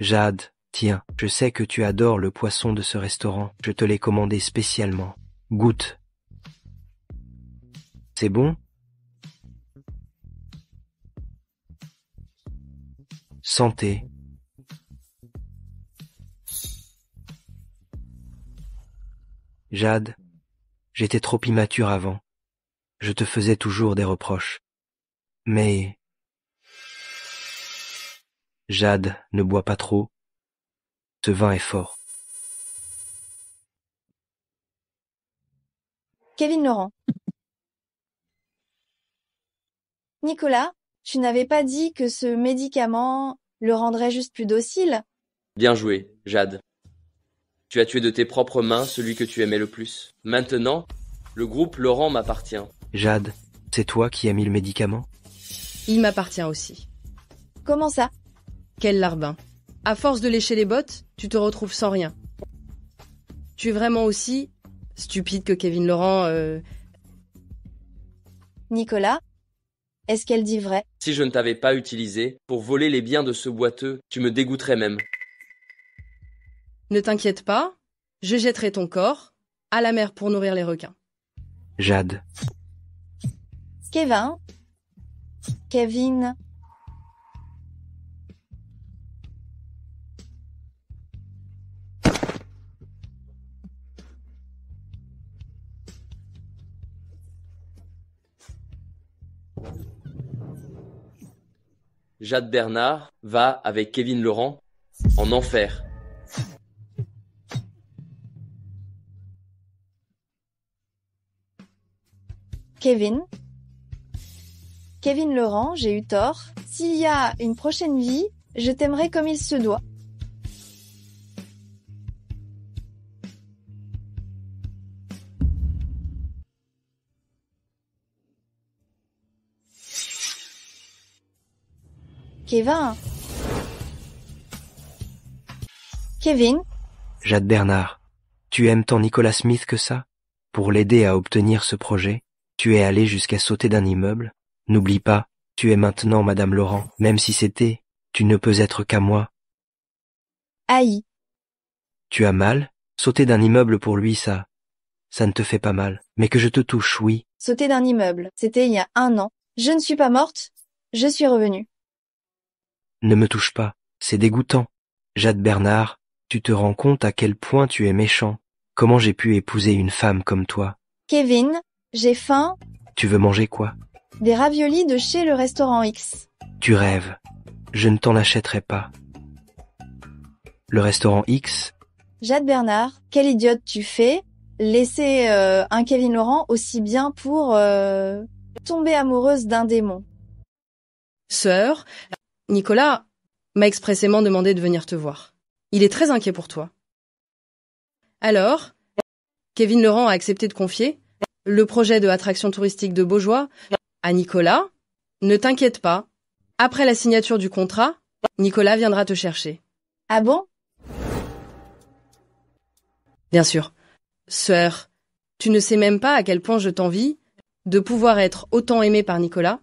Jade, tiens, je sais que tu adores le poisson de ce restaurant. Je te l'ai commandé spécialement. Goûte. C'est bon? Santé. Jade, j'étais trop immature avant. Je te faisais toujours des reproches. Mais... Jade, ne bois pas trop. Ce vin est fort. Kevin Laurent. Nicolas, tu n'avais pas dit que ce médicament le rendrait juste plus docile? Bien joué, Jade. Tu as tué de tes propres mains celui que tu aimais le plus. Maintenant, le groupe Laurent m'appartient. Jade, c'est toi qui as mis le médicament? Il m'appartient aussi. Comment ça? Quel larbin. À force de lécher les bottes, tu te retrouves sans rien. Tu es vraiment aussi stupide que Kevin Laurent, Nicolas, est-ce qu'elle dit vrai? Si je ne t'avais pas utilisé pour voler les biens de ce boiteux, tu me dégoûterais même. Ne t'inquiète pas, je jetterai ton corps à la mer pour nourrir les requins. Jade. Kevin. Jade Bernard va, avec Kevin Laurent, en enfer. Kevin Laurent, j'ai eu tort. S'il y a une prochaine vie, je t'aimerai comme il se doit. Kevin, Jade Bernard, tu aimes tant Nicolas Smith que ça? Pour l'aider à obtenir ce projet, tu es allé jusqu'à sauter d'un immeuble? N'oublie pas, tu es maintenant Madame Laurent, même si c'était, tu ne peux être qu'à moi. haï. Tu as mal? Sauter d'un immeuble pour lui, ça ne te fait pas mal. Mais que je te touche, oui. Sauter d'un immeuble, c'était il y a 1 an. Je ne suis pas morte, je suis revenue. Ne me touche pas, c'est dégoûtant. Jade Bernard, tu te rends compte à quel point tu es méchant? Comment j'ai pu épouser une femme comme toi? Kevin, j'ai faim. Tu veux manger quoi? Des raviolis de chez le restaurant X. Tu rêves. Je ne t'en achèterai pas. Le restaurant X? Jade Bernard, quelle idiote tu fais? Laisser un Kevin Laurent aussi bien pour tomber amoureuse d'un démon. Sœur, Nicolas m'a expressément demandé de venir te voir. Il est très inquiet pour toi. Alors, Kevin Laurent a accepté de confier le projet de attraction touristique de Beaujois à Nicolas. Ne t'inquiète pas, après la signature du contrat, Nicolas viendra te chercher. Ah bon? Bien sûr. Sœur, tu ne sais même pas à quel point je t'envie de pouvoir être autant aimée par Nicolas.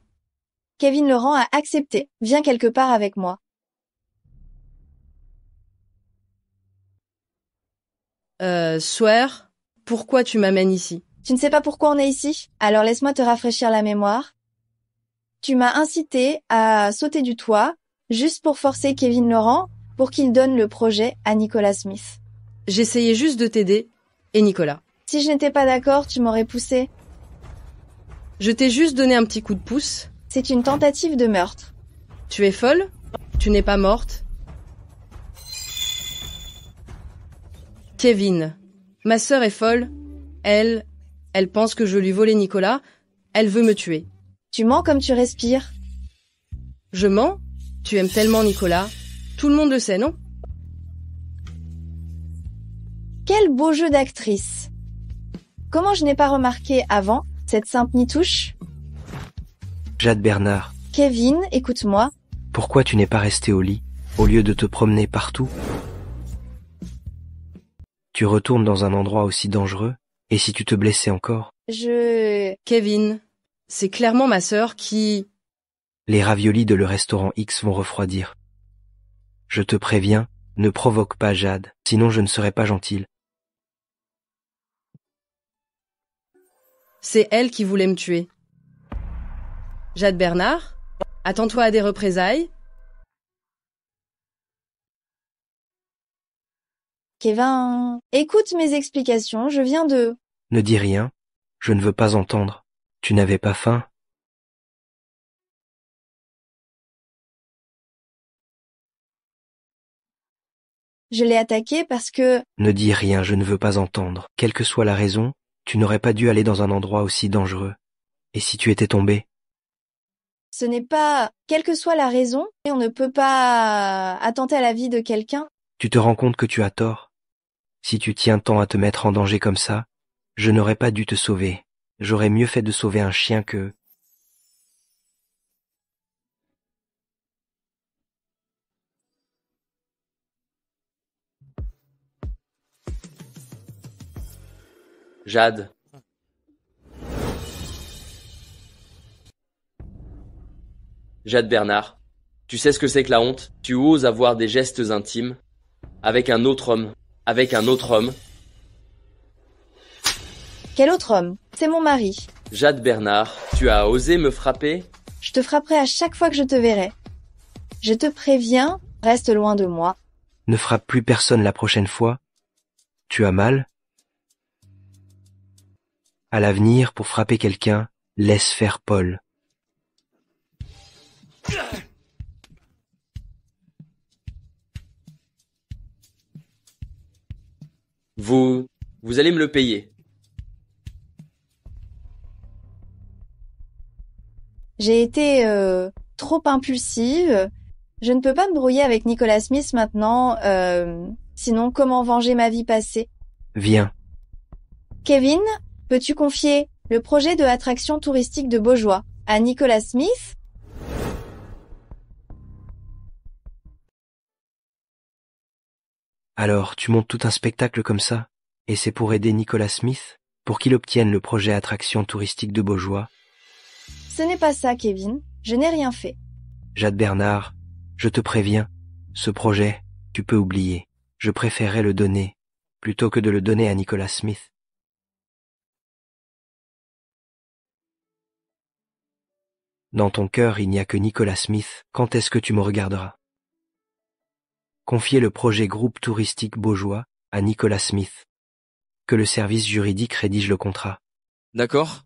Kevin Laurent a accepté. Viens quelque part avec moi. Sœur, pourquoi tu m'amènes ici? Tu ne sais pas pourquoi on est ici? Alors laisse-moi te rafraîchir la mémoire. Tu m'as incité à sauter du toit, juste pour forcer Kevin Laurent, pour qu'il donne le projet à Nicolas Smith. J'essayais juste de t'aider, et Nicolas. Si je n'étais pas d'accord, tu m'aurais poussé. Je t'ai juste donné un petit coup de pouce. C'est une tentative de meurtre. Tu es folle? Tu n'es pas morte? Kevin, ma sœur est folle. Elle pense que je lui volais Nicolas. Elle veut me tuer. Tu mens comme tu respires. Je mens? Tu aimes tellement Nicolas. Tout le monde le sait, non? Quel beau jeu d'actrice. Comment je n'ai pas remarqué avant cette simple nitouche? Jade Bernard, Kevin, écoute-moi. pourquoi tu n'es pas resté au lit, au lieu de te promener partout? Tu retournes dans un endroit aussi dangereux? Et si tu te blessais encore? Kevin, c'est clairement ma sœur qui... Les raviolis de le restaurant X vont refroidir. Je te préviens, ne provoque pas Jade, sinon je ne serai pas gentil. C'est elle qui voulait me tuer. Jade Bernard, attends-toi à des représailles. Kevin, écoute mes explications, je viens de... Ne dis rien, je ne veux pas entendre. Tu n'avais pas faim? Je l'ai attaqué parce que... Ne dis rien, je ne veux pas entendre. Quelle que soit la raison, tu n'aurais pas dû aller dans un endroit aussi dangereux. Et si tu étais tombé? Ce n'est pas... Quelle que soit la raison, on ne peut pas attenter à la vie de quelqu'un. Tu te rends compte que tu as tort? Si tu tiens tant à te mettre en danger comme ça, je n'aurais pas dû te sauver. J'aurais mieux fait de sauver un chien que... Jade. Jade Bernard, tu sais ce que c'est que la honte? Tu oses avoir des gestes intimes avec un autre homme, Quel autre homme? C'est mon mari. Jade Bernard, tu as osé me frapper? Je te frapperai à chaque fois que je te verrai. Je te préviens, reste loin de moi. Ne frappe plus personne la prochaine fois. Tu as mal? À l'avenir, pour frapper quelqu'un, laisse faire Paul. Vous allez me le payer. J'ai été trop impulsive. Je ne peux pas me brouiller avec Nicolas Smith maintenant. Sinon, comment venger ma vie passée? Viens. Kevin, peux-tu confier le projet de attraction touristique de Beaujois à Nicolas Smith? Alors, tu montes tout un spectacle comme ça? Et c'est pour aider Nicolas Smith? Pour qu'il obtienne le projet attraction touristique de Beaujois? Ce n'est pas ça, Kevin. Je n'ai rien fait. Jade Bernard, je te préviens, ce projet, tu peux oublier. Je préférerais le donner, plutôt que de le donner à Nicolas Smith. Dans ton cœur, il n'y a que Nicolas Smith. Quand est-ce que tu me regarderas? Confier le projet groupe touristique Beaujois à Nicolas Smith. Que le service juridique rédige le contrat. D'accord?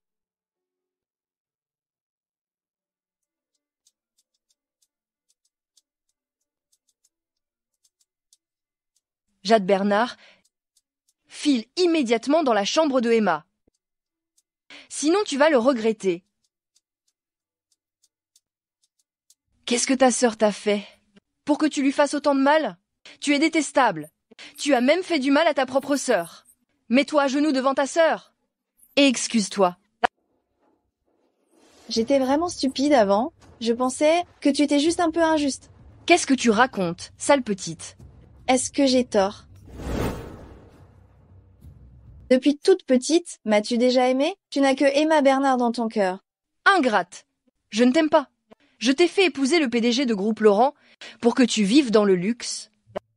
Jade Bernard, file immédiatement dans la chambre de Emma. Sinon tu vas le regretter. Qu'est-ce que ta sœur t'a fait? Pour que tu lui fasses autant de mal? Tu es détestable. Tu as même fait du mal à ta propre sœur. Mets-toi à genoux devant ta sœur. Et excuse-toi. J'étais vraiment stupide avant. Je pensais que tu étais juste un peu injuste. Qu'est-ce que tu racontes, sale petite? Est-ce que j'ai tort? Depuis toute petite, m'as-tu déjà aimé? Tu n'as que Emma Bernard dans ton cœur. Ingrate. Je ne t'aime pas. Je t'ai fait épouser le PDG de Groupe Laurent pour que tu vives dans le luxe.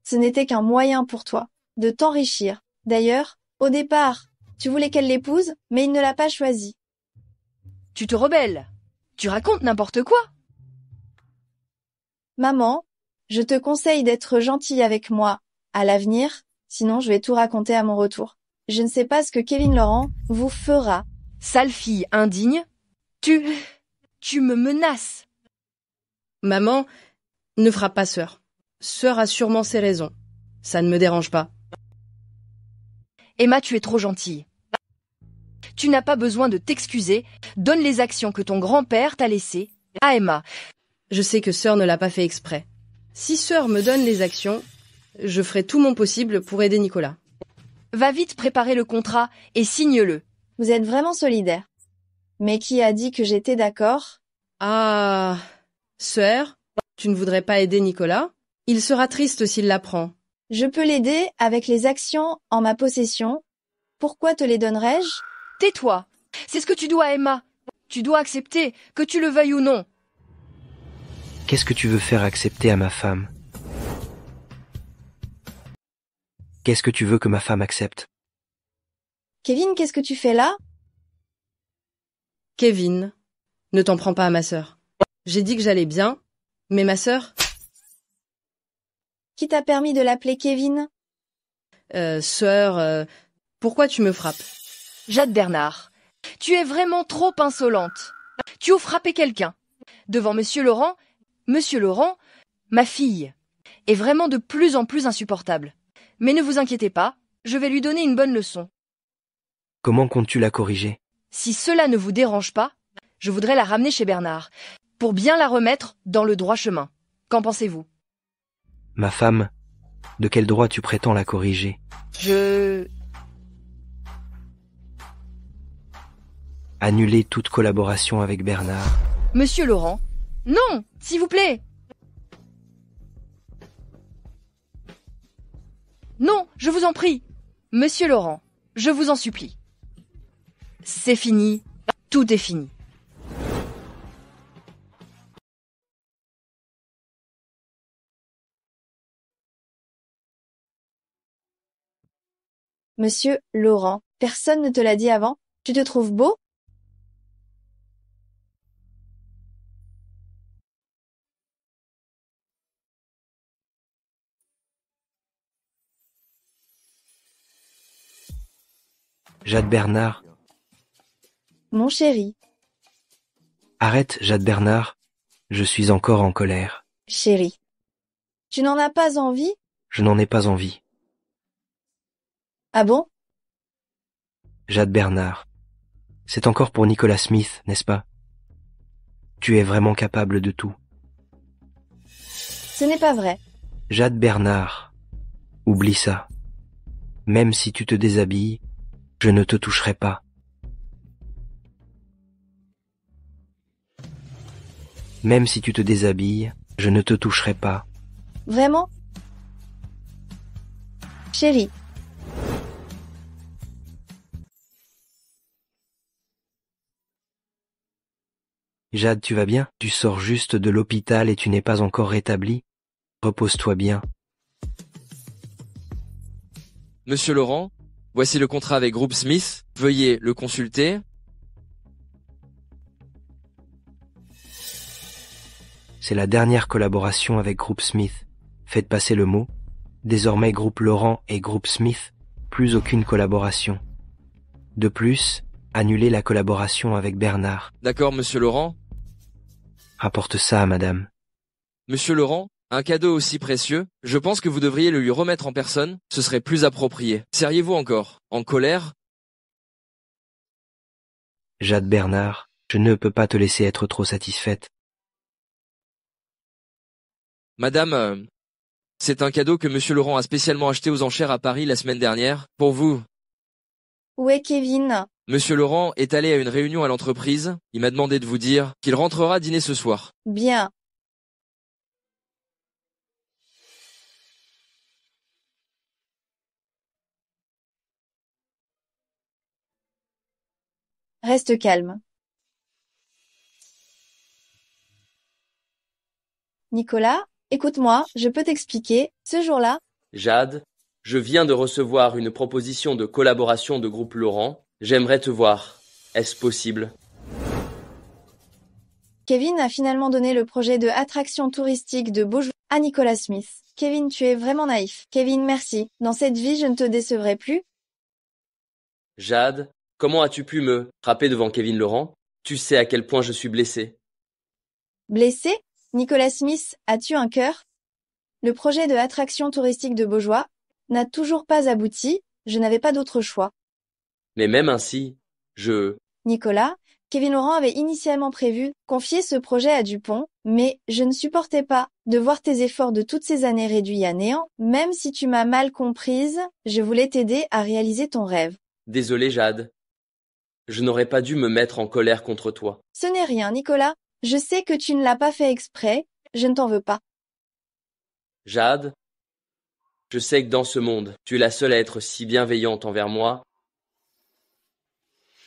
Ce n'était qu'un moyen pour toi de t'enrichir. D'ailleurs, au départ, tu voulais qu'elle l'épouse, mais il ne l'a pas choisi. Tu te rebelles. Tu racontes n'importe quoi. Maman, je te conseille d'être gentille avec moi à l'avenir, sinon je vais tout raconter à mon retour. Je ne sais pas ce que Kevin Laurent vous fera. Sale fille indigne. Tu me menaces. Maman, ne frappe pas sœur. Sœur a sûrement ses raisons. Ça ne me dérange pas. Emma, tu es trop gentille. Tu n'as pas besoin de t'excuser. Donne les actions que ton grand-père t'a laissées à Emma. Je sais que sœur ne l'a pas fait exprès. Si sœur me donne les actions, je ferai tout mon possible pour aider Nicolas. Va vite préparer le contrat et signe-le. Vous êtes vraiment solidaire. Mais qui a dit que j'étais d'accord? Ah, sœur, tu ne voudrais pas aider Nicolas? Il sera triste s'il l'apprend. Je peux l'aider avec les actions en ma possession. Pourquoi te les donnerais-je? Tais-toi. C'est ce que tu dois à Emma. Tu dois accepter, que tu le veuilles ou non. Qu'est-ce que tu veux faire accepter à ma femme? Qu'est-ce que tu veux que ma femme accepte? Kevin, qu'est-ce que tu fais là? Kevin, ne t'en prends pas à ma sœur. J'ai dit que j'allais bien, mais ma sœur, Qui t'a permis de l'appeler Kevin? pourquoi tu me frappes? Jade Bernard, tu es vraiment trop insolente. Tu oses frapper quelqu'un. Devant Monsieur Laurent, ma fille, est vraiment de plus en plus insupportable. Mais ne vous inquiétez pas, je vais lui donner une bonne leçon. Comment comptes-tu la corriger? Si cela ne vous dérange pas, je voudrais la ramener chez Bernard, pour bien la remettre dans le droit chemin. Qu'en pensez-vous? Ma femme, de quel droit tu prétends la corriger? Annuler toute collaboration avec Bernard. Monsieur Laurent, non, s'il vous plaît. Non, je vous en prie. Monsieur Laurent, je vous en supplie. C'est fini, tout est fini. Monsieur Laurent, personne ne te l'a dit avant? Tu te trouves beau? Jade Bernard. Mon chéri, Arrête, Jade Bernard. Je suis encore en colère. chéri. Tu n'en as pas envie? Je n'en ai pas envie. Ah bon? Jade Bernard. C'est encore pour Nicolas Smith, n'est-ce pas? Tu es vraiment capable de tout. Ce n'est pas vrai. Jade Bernard. Oublie ça. Même si tu te déshabilles, je ne te toucherai pas. Même si tu te déshabilles, je ne te toucherai pas. Vraiment? Chéri, Jade, tu vas bien? Tu sors juste de l'hôpital et tu n'es pas encore rétabli? Repose-toi bien. Monsieur Laurent, voici le contrat avec Groupe Smith. Veuillez le consulter. C'est la dernière collaboration avec Groupe Smith. Faites passer le mot. Désormais Groupe Laurent et Groupe Smith, plus aucune collaboration. De plus, annulez la collaboration avec Bernard. D'accord, Monsieur Laurent? Rapporte ça à madame. Monsieur Laurent, un cadeau aussi précieux, je pense que vous devriez le lui remettre en personne, ce serait plus approprié. Seriez-vous encore en colère? Jade Bernard, je ne peux pas te laisser être trop satisfaite. Madame, c'est un cadeau que Monsieur Laurent a spécialement acheté aux enchères à Paris la semaine dernière, pour vous. où est Kevin? Monsieur Laurent est allé à une réunion à l'entreprise, il m'a demandé de vous dire qu'il rentrera dîner ce soir. Bien. Reste calme. Nicolas, écoute-moi, je peux t'expliquer. Ce jour-là, Jade, je viens de recevoir une proposition de collaboration de Groupe Laurent. J'aimerais te voir. Est-ce possible? Kevin a finalement donné le projet de attraction touristique de Beaujoire à Nicolas Smith. Kevin, tu es vraiment naïf. Kevin, merci. Dans cette vie, je ne te décevrai plus. Jade, comment as-tu pu me frapper devant Kevin Laurent? Tu sais à quel point je suis blessé. Blessé? Nicolas Smith, as-tu un cœur? Le projet de attraction touristique de Beaujoire n'a toujours pas abouti. Je n'avais pas d'autre choix. Mais même ainsi, Nicolas, Kevin Laurent avait initialement prévu confier ce projet à Dupont, mais je ne supportais pas de voir tes efforts de toutes ces années réduits à néant. Même si tu m'as mal comprise, je voulais t'aider à réaliser ton rêve. Désolé Jade. Je n'aurais pas dû me mettre en colère contre toi. Ce n'est rien, Nicolas. Je sais que tu ne l'as pas fait exprès. Je ne t'en veux pas. Jade, je sais que dans ce monde, tu es la seule à être si bienveillante envers moi.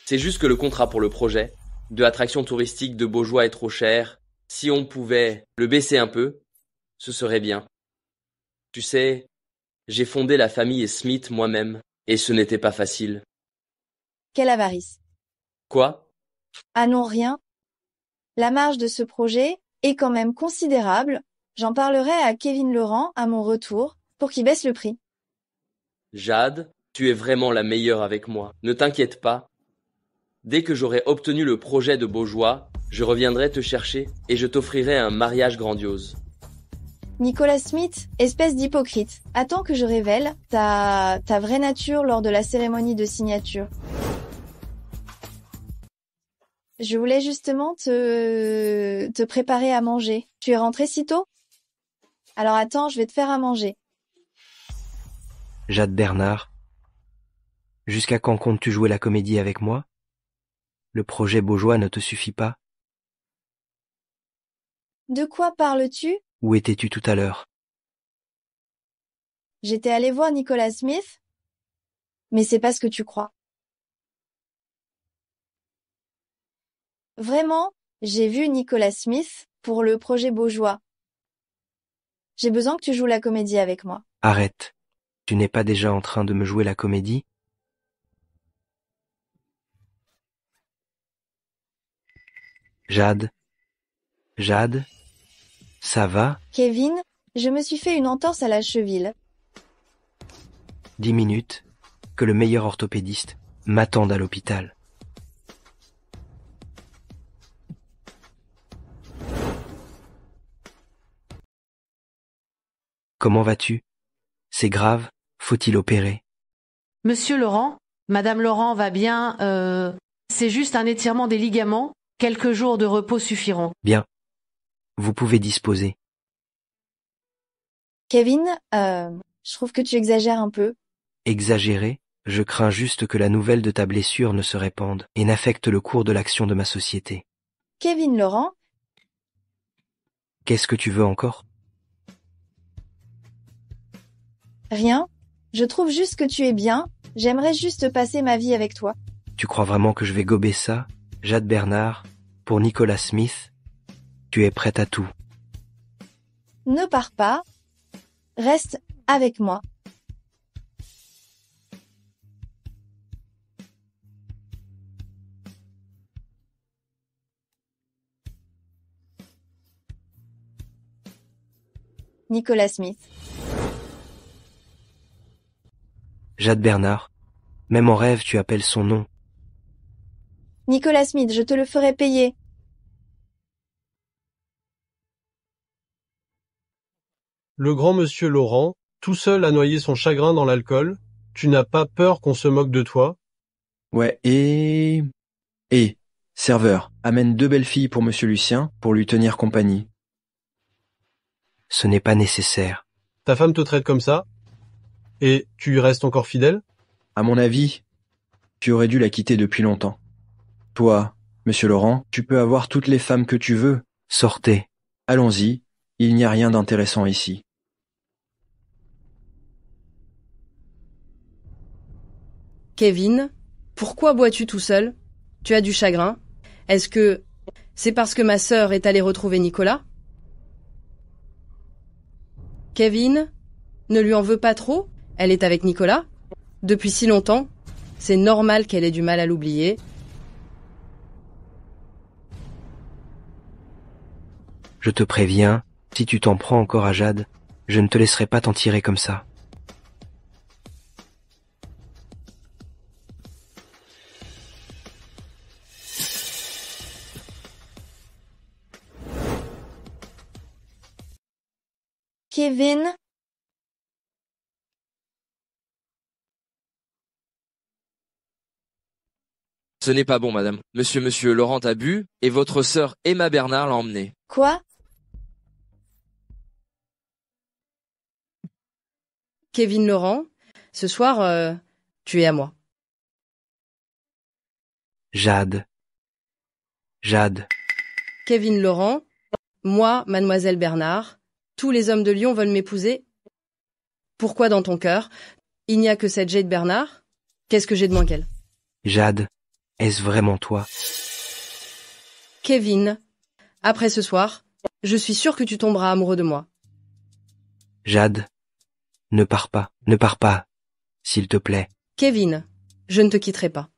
C'est juste que le contrat pour le projet de attraction touristique de Beaujoire est trop cher. Si on pouvait le baisser un peu, ce serait bien. Tu sais, J'ai fondé la famille Smith moi-même, et ce n'était pas facile. Quelle avarice. Quoi? Ah non, rien. La marge de ce projet est quand même considérable. J'en parlerai à Kevin Laurent à mon retour pour qu'il baisse le prix. Jade, tu es vraiment la meilleure avec moi. Ne t'inquiète pas. Dès que j'aurai obtenu le projet de Beaujois, je reviendrai te chercher et je t'offrirai un mariage grandiose. Nicolas Smith, espèce d'hypocrite. Attends que je révèle ta vraie nature lors de la cérémonie de signature. Je voulais justement te préparer à manger. Tu es rentré si tôt? Alors attends, je vais te faire à manger. Jade Bernard, jusqu'à quand comptes-tu jouer la comédie avec moi? Le projet Beaujois ne te suffit pas? De quoi parles-tu? Où étais-tu tout à l'heure? J'étais allée voir Nicolas Smith, mais c'est pas ce que tu crois. Vraiment, j'ai vu Nicolas Smith pour le projet Beaujois. J'ai besoin que tu joues la comédie avec moi. Arrête. Tu n'es pas déjà en train de me jouer la comédie? Jade? Jade? Ça va? Kevin, je me suis fait une entorse à la cheville. 10 minutes, que le meilleur orthopédiste m'attende à l'hôpital. Comment vas-tu? C'est grave? Faut-il opérer? Monsieur Laurent, Madame Laurent va bien, c'est juste un étirement des ligaments, quelques jours de repos suffiront. Bien. Vous pouvez disposer. Kevin, je trouve que tu exagères un peu. Exagéré? Je crains juste que la nouvelle de ta blessure ne se répande et n'affecte le cours de l'action de ma société. Kevin Laurent, Qu'est-ce que tu veux encore? rien. Je trouve juste que tu es bien. J'aimerais juste passer ma vie avec toi. Tu crois vraiment que je vais gober ça, Jade Bernard, pour Nicolas Smith? Tu es prête à tout. Ne pars pas. Reste avec moi. Nicolas Smith. Jade Bernard, même en rêve tu appelles son nom. Nicolas Smith, je te le ferai payer. Le grand monsieur Laurent, tout seul a noyé son chagrin dans l'alcool. Tu n'as pas peur qu'on se moque de toi? Ouais, serveur, amène 2 belles filles pour monsieur Lucien, pour lui tenir compagnie. Ce n'est pas nécessaire. Ta femme te traite comme ça? Et tu lui restes encore fidèle? À mon avis, tu aurais dû la quitter depuis longtemps. Toi, monsieur Laurent, tu peux avoir toutes les femmes que tu veux. Sortez. Allons-y, il n'y a rien d'intéressant ici. Kevin, pourquoi bois-tu tout seul? Tu as du chagrin? Est-ce que c'est parce que ma sœur est allée retrouver Nicolas? Kevin, ne lui en veux pas trop? Elle est avec Nicolas depuis si longtemps. C'est normal qu'elle ait du mal à l'oublier. Je te préviens, si tu t'en prends encore à Jade, je ne te laisserai pas t'en tirer comme ça. Kevin, Ce n'est pas bon, madame. Monsieur Laurent a bu, et votre sœur Emma Bernard l'a emmené. quoi? Kevin Laurent, ce soir, tu es à moi. Jade. Jade. Kevin Laurent, moi, mademoiselle Bernard, tous les hommes de Lyon veulent m'épouser. Pourquoi dans ton cœur, il n'y a que cette Jade Bernard? Qu'est-ce que j'ai de moins qu'elle? Jade, est-ce vraiment toi? Kevin, après ce soir, je suis sûre que tu tomberas amoureux de moi. Jade, Ne pars pas, s'il te plaît. Kevin, je ne te quitterai pas.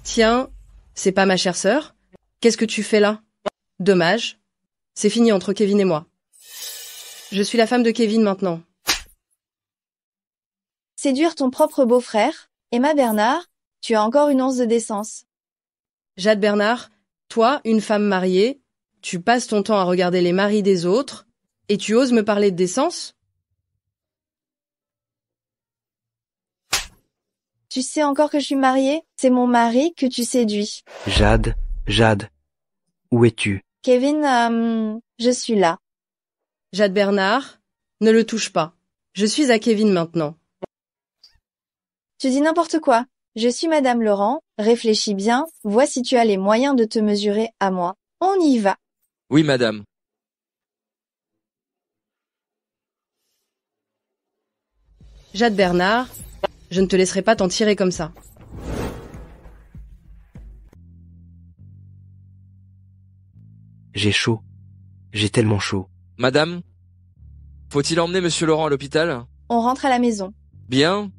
Tiens, c'est pas ma chère sœur? Qu'est-ce que tu fais là? Dommage. C'est fini entre Kevin et moi. Je suis la femme de Kevin maintenant. Séduire ton propre beau-frère, Emma Bernard, tu as encore une once de décence. Jade Bernard, toi, une femme mariée, tu passes ton temps à regarder les maris des autres, et tu oses me parler de décence? Tu sais encore que je suis mariée? C'est mon mari que tu séduis. Jade, où es-tu? Kevin, je suis là. Jade Bernard, ne le touche pas. Je suis à Kevin maintenant. Tu dis n'importe quoi. Je suis Madame Laurent, réfléchis bien, vois si tu as les moyens de te mesurer à moi. On y va. Oui, madame. Jade Bernard, je ne te laisserai pas t'en tirer comme ça. J'ai chaud. J'ai tellement chaud. Madame, faut-il emmener monsieur Laurent à l'hôpital? On rentre à la maison. Bien.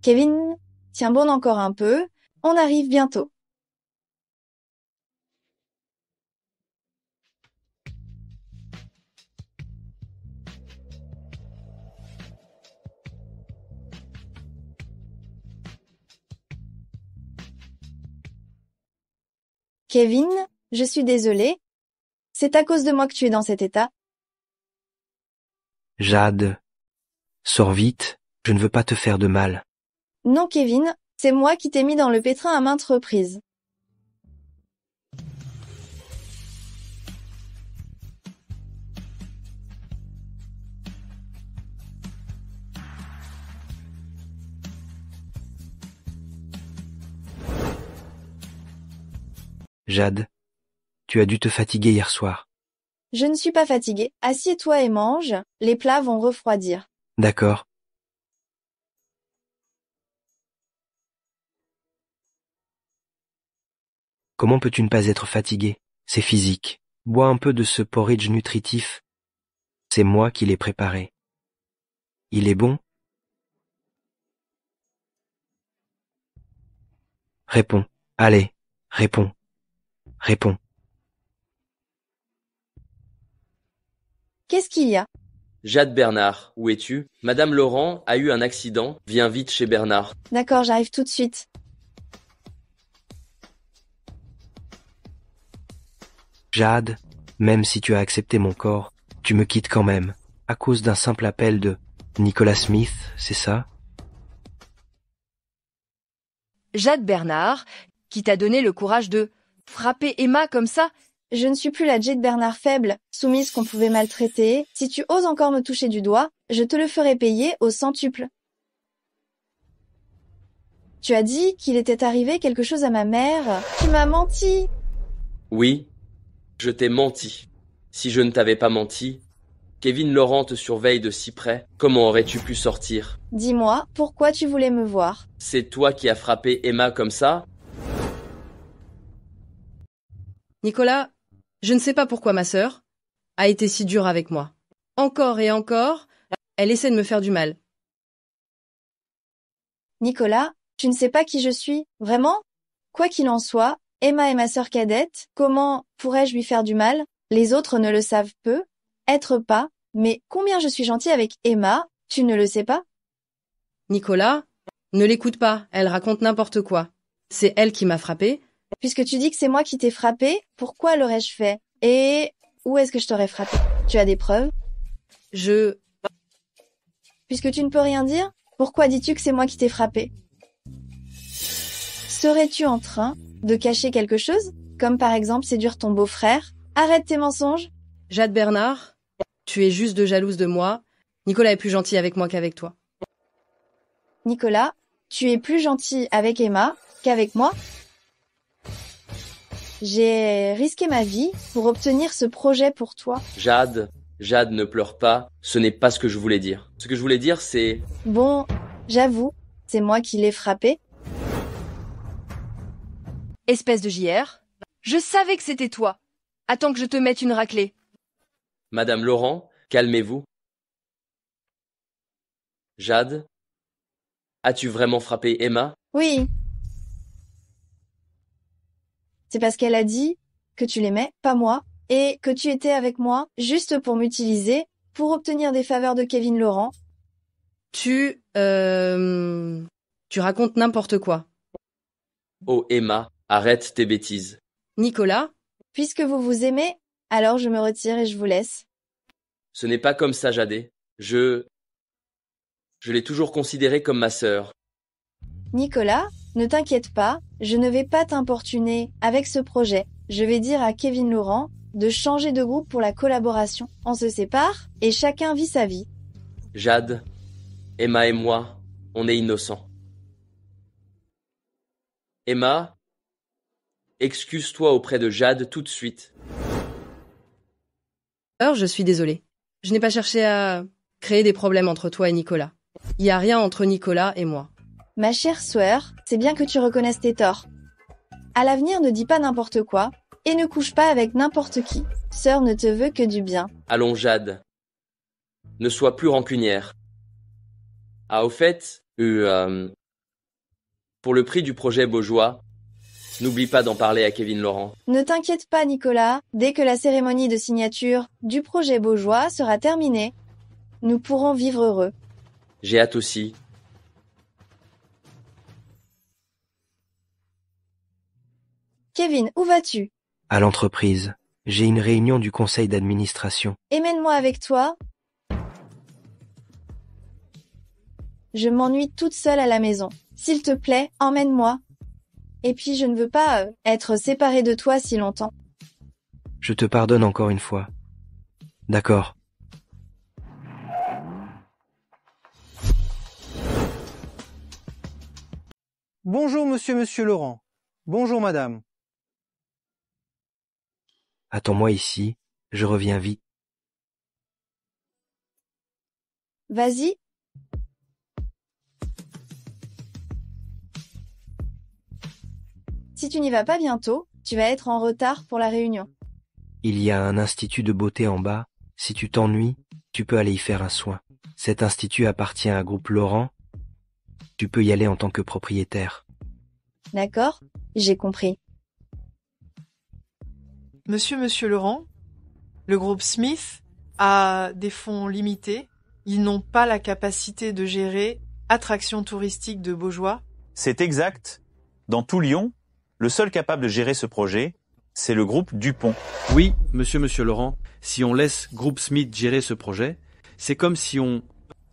Kevin, tiens bon encore un peu, on arrive bientôt. Kevin, je suis désolée. C'est à cause de moi que tu es dans cet état. Jade, sors vite, je ne veux pas te faire de mal. Non, Kevin, c'est moi qui t'ai mis dans le pétrin à maintes reprises. Jade, tu as dû te fatiguer hier soir. Je ne suis pas fatiguée. Assieds-toi et mange, les plats vont refroidir. D'accord. Comment peux-tu ne pas être fatigué? C'est physique. Bois un peu de ce porridge nutritif. C'est moi qui l'ai préparé. Il est bon? Réponds. Allez, réponds. Réponds. Qu'est-ce qu'il y a? Jade Bernard, où es-tu? Madame Laurent a eu un accident, viens vite chez Bernard. D'accord, j'arrive tout de suite. Jade, même si tu as accepté mon corps, tu me quittes quand même, à cause d'un simple appel de Nicolas Smith, c'est ça? Jade Bernard, qui t'a donné le courage de frapper Emma comme ça? Je ne suis plus la Jade Bernard faible, soumise qu'on pouvait maltraiter. Si tu oses encore me toucher du doigt, je te le ferai payer au centuple. Tu as dit qu'il était arrivé quelque chose à ma mère. Tu m'as menti. Oui, je t'ai menti. Si je ne t'avais pas menti, Kevin Laurent te surveille de si près. Comment aurais-tu pu sortir? Dis-moi, pourquoi tu voulais me voir? C'est toi qui as frappé Emma comme ça? Nicolas, je ne sais pas pourquoi ma sœur a été si dure avec moi. Encore et encore, elle essaie de me faire du mal. Nicolas, tu ne sais pas qui je suis, vraiment? Quoi qu'il en soit, Emma est ma sœur cadette. Comment pourrais-je lui faire du mal? Les autres ne le savent peu. Être pas. Mais combien je suis gentille avec Emma, tu ne le sais pas? Nicolas, ne l'écoute pas, elle raconte n'importe quoi. C'est elle qui m'a frappé. Puisque tu dis que c'est moi qui t'ai frappé, pourquoi l'aurais-je fait? Et où est-ce que je t'aurais frappé? Tu as des preuves? Puisque tu ne peux rien dire, pourquoi dis-tu que c'est moi qui t'ai frappé? Serais-tu en train de cacher quelque chose? Comme par exemple séduire ton beau-frère? Arrête tes mensonges! Jade Bernard, tu es juste de jalouse de moi. Nicolas est plus gentil avec moi qu'avec toi. Nicolas, tu es plus gentil avec Emma qu'avec moi? J'ai risqué ma vie pour obtenir ce projet pour toi. Jade, ne pleure pas, ce n'est pas ce que je voulais dire. Ce que je voulais dire, c'est... Bon, j'avoue, c'est moi qui l'ai frappé. Espèce de JR. Je savais que c'était toi. Attends que je te mette une raclée. Madame Laurent, calmez-vous. Jade, as-tu vraiment frappé Emma? Oui. C'est parce qu'elle a dit que tu l'aimais, pas moi, et que tu étais avec moi juste pour m'utiliser, pour obtenir des faveurs de Kevin Laurent. Tu racontes n'importe quoi. Oh Emma, arrête tes bêtises. Nicolas, Puisque vous vous aimez, alors je me retire et je vous laisse. Ce n'est pas comme ça, Jadé. Je l'ai toujours considérée comme ma sœur. Nicolas, ne t'inquiète pas, je ne vais pas t'importuner avec ce projet. Je vais dire à Kevin Laurent de changer de groupe pour la collaboration. On se sépare et chacun vit sa vie. Jade, Emma et moi, on est innocents. Emma, excuse-toi auprès de Jade tout de suite. je suis désolée. Je n'ai pas cherché à créer des problèmes entre toi et Nicolas. Il n'y a rien entre Nicolas et moi. Ma chère sœur, c'est bien que tu reconnaisses tes torts. À l'avenir, ne dis pas n'importe quoi et ne couche pas avec n'importe qui. Sœur ne te veut que du bien. Allons, Jade. Ne sois plus rancunière. Ah, au fait, pour le prix du projet Beaujois, n'oublie pas d'en parler à Kevin Laurent. Ne t'inquiète pas, Nicolas. Dès que la cérémonie de signature du projet Beaujois sera terminée, nous pourrons vivre heureux. J'ai hâte aussi. Kevin, où vas-tu? À l'entreprise. J'ai une réunion du conseil d'administration. Emmène-moi avec toi. Je m'ennuie toute seule à la maison. S'il te plaît, emmène-moi. Et puis je ne veux pas être séparée de toi si longtemps. Je te pardonne encore une fois. D'accord. Bonjour monsieur Laurent. Bonjour madame. Attends-moi ici, je reviens vite. Vas-y. Si tu n'y vas pas bientôt, tu vas être en retard pour la réunion. Il y a un institut de beauté en bas. Si tu t'ennuies, tu peux aller y faire un soin. Cet institut appartient à Groupe Laurent. Tu peux y aller en tant que propriétaire. D'accord? J'ai compris. Monsieur Laurent, le groupe Smith a des fonds limités. Ils n'ont pas la capacité de gérer attractions touristiques de Beaujois. C'est exact. Dans tout Lyon, le seul capable de gérer ce projet, c'est le groupe Dupont. Oui, monsieur Laurent, si on laisse Groupe Smith gérer ce projet, c'est comme si on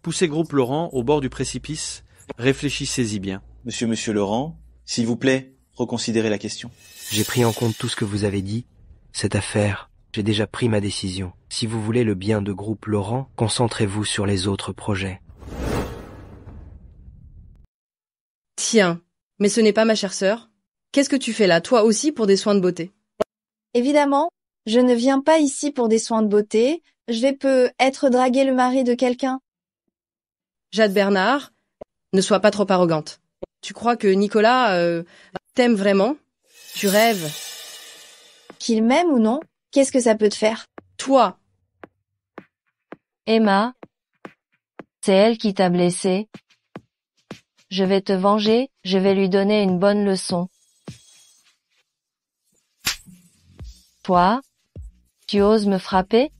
poussait Groupe Laurent au bord du précipice. Réfléchissez-y bien. Monsieur Laurent, s'il vous plaît, reconsidérez la question. J'ai pris en compte tout ce que vous avez dit. Cette affaire, j'ai déjà pris ma décision. Si vous voulez le bien de Groupe Laurent, concentrez-vous sur les autres projets. Tiens, mais ce n'est pas ma chère sœur. Qu'est-ce que tu fais là, toi aussi, pour des soins de beauté? Évidemment, je ne viens pas ici pour des soins de beauté. Je vais peut-être draguer le mari de quelqu'un. Jade Bernard, ne sois pas trop arrogante. Tu crois que Nicolas t'aime vraiment? Tu rêves. Qu'il m'aime ou non, qu'est-ce que ça peut te faire? Toi. Emma, c'est elle qui t'a blessé. Je vais te venger, je vais lui donner une bonne leçon. Toi, tu oses me frapper?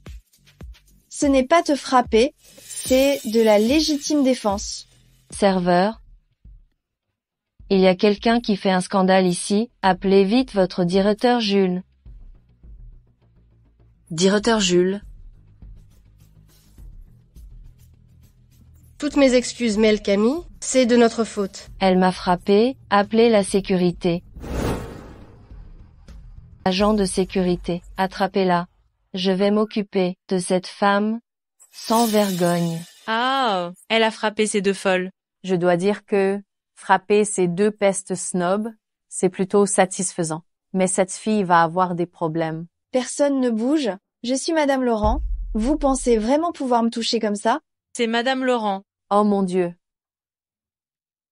Ce n'est pas te frapper, c'est de la légitime défense. Serveur, il y a quelqu'un qui fait un scandale ici, appelez vite votre directeur Jules. Directeur Jules. Toutes mes excuses, Mel Camille, c'est de notre faute. Elle m'a frappé, appelez la sécurité. Agent de sécurité, attrapez-la. Je vais m'occuper de cette femme sans vergogne. Ah, elle a frappé ces deux folles. Je dois dire que frapper ces deux pestes snobs, c'est plutôt satisfaisant. Mais cette fille va avoir des problèmes. Personne ne bouge. Je suis Madame Laurent. Vous pensez vraiment pouvoir me toucher comme ça? C'est Madame Laurent. Oh mon Dieu.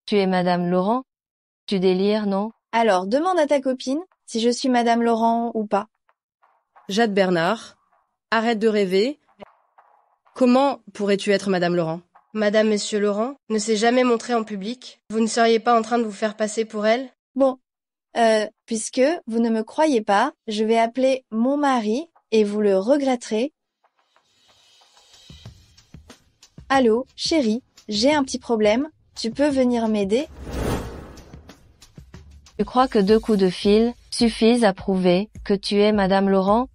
Tu es Madame Laurent? Tu délires, non? Alors, demande à ta copine si je suis Madame Laurent ou pas. Jade Bernard, arrête de rêver. Comment pourrais-tu être Madame Laurent? Madame Monsieur Laurent ne s'est jamais montrée en public. Vous ne seriez pas en train de vous faire passer pour elle? Bon, puisque vous ne me croyez pas, je vais appeler mon mari et vous le regretterez. Allô, chérie, j'ai un petit problème. Tu peux venir m'aider? Tu crois que 2 coups de fil suffisent à prouver que tu es Madame Laurent?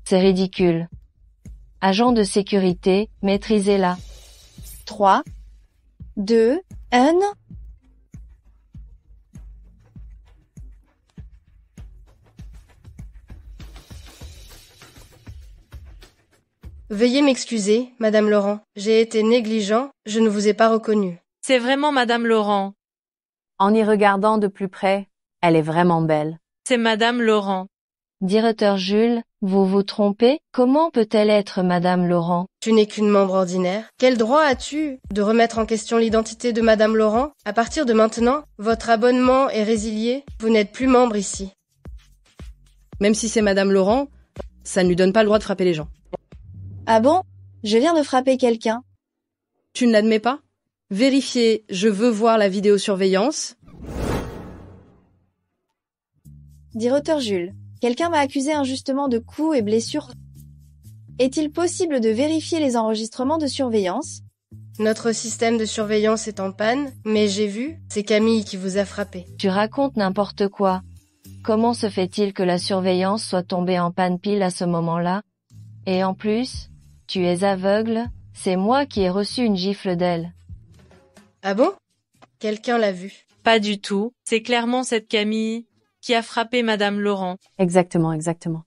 C'est ridicule. Agent de sécurité, maîtrisez-la. 3, 2, 1. Veuillez m'excuser, Madame Laurent. J'ai été négligent, je ne vous ai pas reconnu. C'est vraiment Madame Laurent. En y regardant de plus près, elle est vraiment belle. C'est Madame Laurent. Directeur Jules, vous vous trompez? Comment peut-elle être Madame Laurent? Tu n'es qu'une membre ordinaire. Quel droit as-tu de remettre en question l'identité de Madame Laurent? À partir de maintenant, votre abonnement est résilié. Vous n'êtes plus membre ici. Même si c'est Madame Laurent, ça ne lui donne pas le droit de frapper les gens. Ah bon? Je viens de frapper quelqu'un. Tu ne l'admets pas? Vérifiez, je veux voir la vidéosurveillance. Directeur Jules, quelqu'un m'a accusé injustement de coups et blessures. Est-il possible de vérifier les enregistrements de surveillance? Notre système de surveillance est en panne, mais j'ai vu, c'est Camille qui vous a frappé. Tu racontes n'importe quoi. Comment se fait-il que la surveillance soit tombée en panne pile à ce moment-là? Et en plus, tu es aveugle, c'est moi qui ai reçu une gifle d'elle. Ah bon? Quelqu'un l'a vu. Pas du tout. C'est clairement cette Camille qui a frappé Madame Laurent. Exactement, exactement.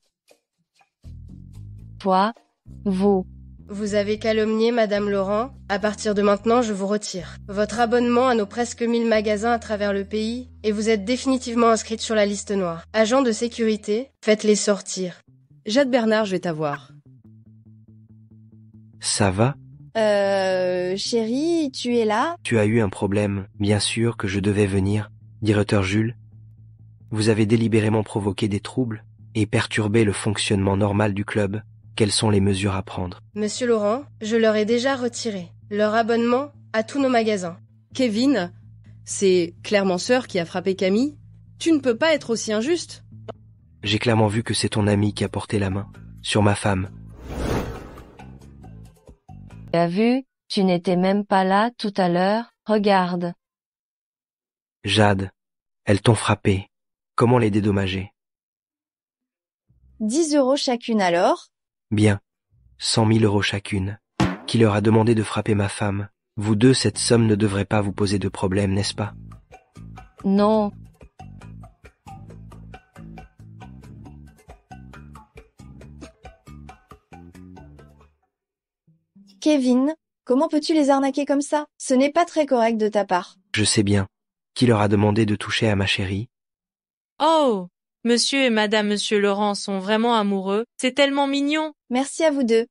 Toi, vous. Vous avez calomnié Madame Laurent. À partir de maintenant, je vous retire votre abonnement à nos presque 1000 magasins à travers le pays et vous êtes définitivement inscrite sur la liste noire. Agent de sécurité, faites-les sortir. Jade Bernard, je vais t'avoir. Ça va? Chérie, tu es là? Tu as eu un problème, bien sûr que je devais venir. Directeur Jules, vous avez délibérément provoqué des troubles et perturbé le fonctionnement normal du club. Quelles sont les mesures à prendre? Monsieur Laurent, je leur ai déjà retiré leur abonnement à tous nos magasins. Kevin, c'est clairement Sœur qui a frappé Camille. Tu ne peux pas être aussi injuste. J'ai clairement vu que c'est ton ami qui a porté la main sur ma femme. Tu as vu, tu n'étais même pas là tout à l'heure, regarde. Jade, elles t'ont frappé. Comment les dédommager? 10 € chacune alors? Bien. 100 000 € chacune. Qui leur a demandé de frapper ma femme? Vous deux, cette somme ne devrait pas vous poser de problème, n'est-ce pas? Non. Kevin, comment peux-tu les arnaquer comme ça? Ce n'est pas très correct de ta part. Je sais bien. Qui leur a demandé de toucher à ma chérie? Oh! Monsieur et Madame Monsieur Laurent sont vraiment amoureux. C'est tellement mignon. Merci à vous deux.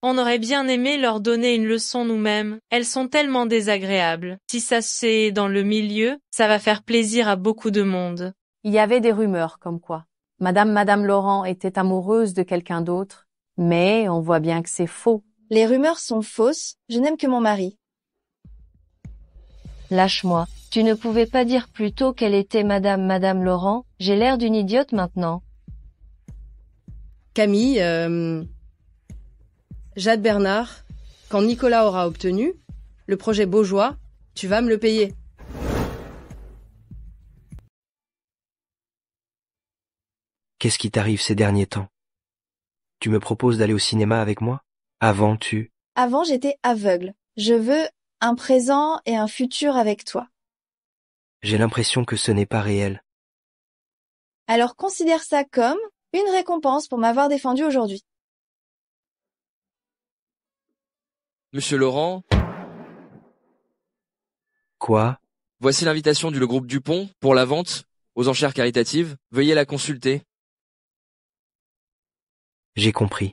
On aurait bien aimé leur donner une leçon nous-mêmes. Elles sont tellement désagréables. Si ça se fait dans le milieu, ça va faire plaisir à beaucoup de monde. Il y avait des rumeurs comme quoi Madame Laurent était amoureuse de quelqu'un d'autre, mais on voit bien que c'est faux. Les rumeurs sont fausses, je n'aime que mon mari. Lâche-moi. Tu ne pouvais pas dire plus tôt qu'elle était Madame Laurent? J'ai l'air d'une idiote maintenant. Camille, Jade Bernard, quand Nicolas aura obtenu le projet Beaujois, tu vas me le payer. Qu'est-ce qui t'arrive ces derniers temps? Tu me proposes d'aller au cinéma avec moi? Avant, Avant, j'étais aveugle. Je veux un présent et un futur avec toi. J'ai l'impression que ce n'est pas réel. Alors considère ça comme une récompense pour m'avoir défendu aujourd'hui. Monsieur Laurent, Quoi? voici l'invitation du groupe Dupont pour la vente aux enchères caritatives. Veuillez la consulter. J'ai compris.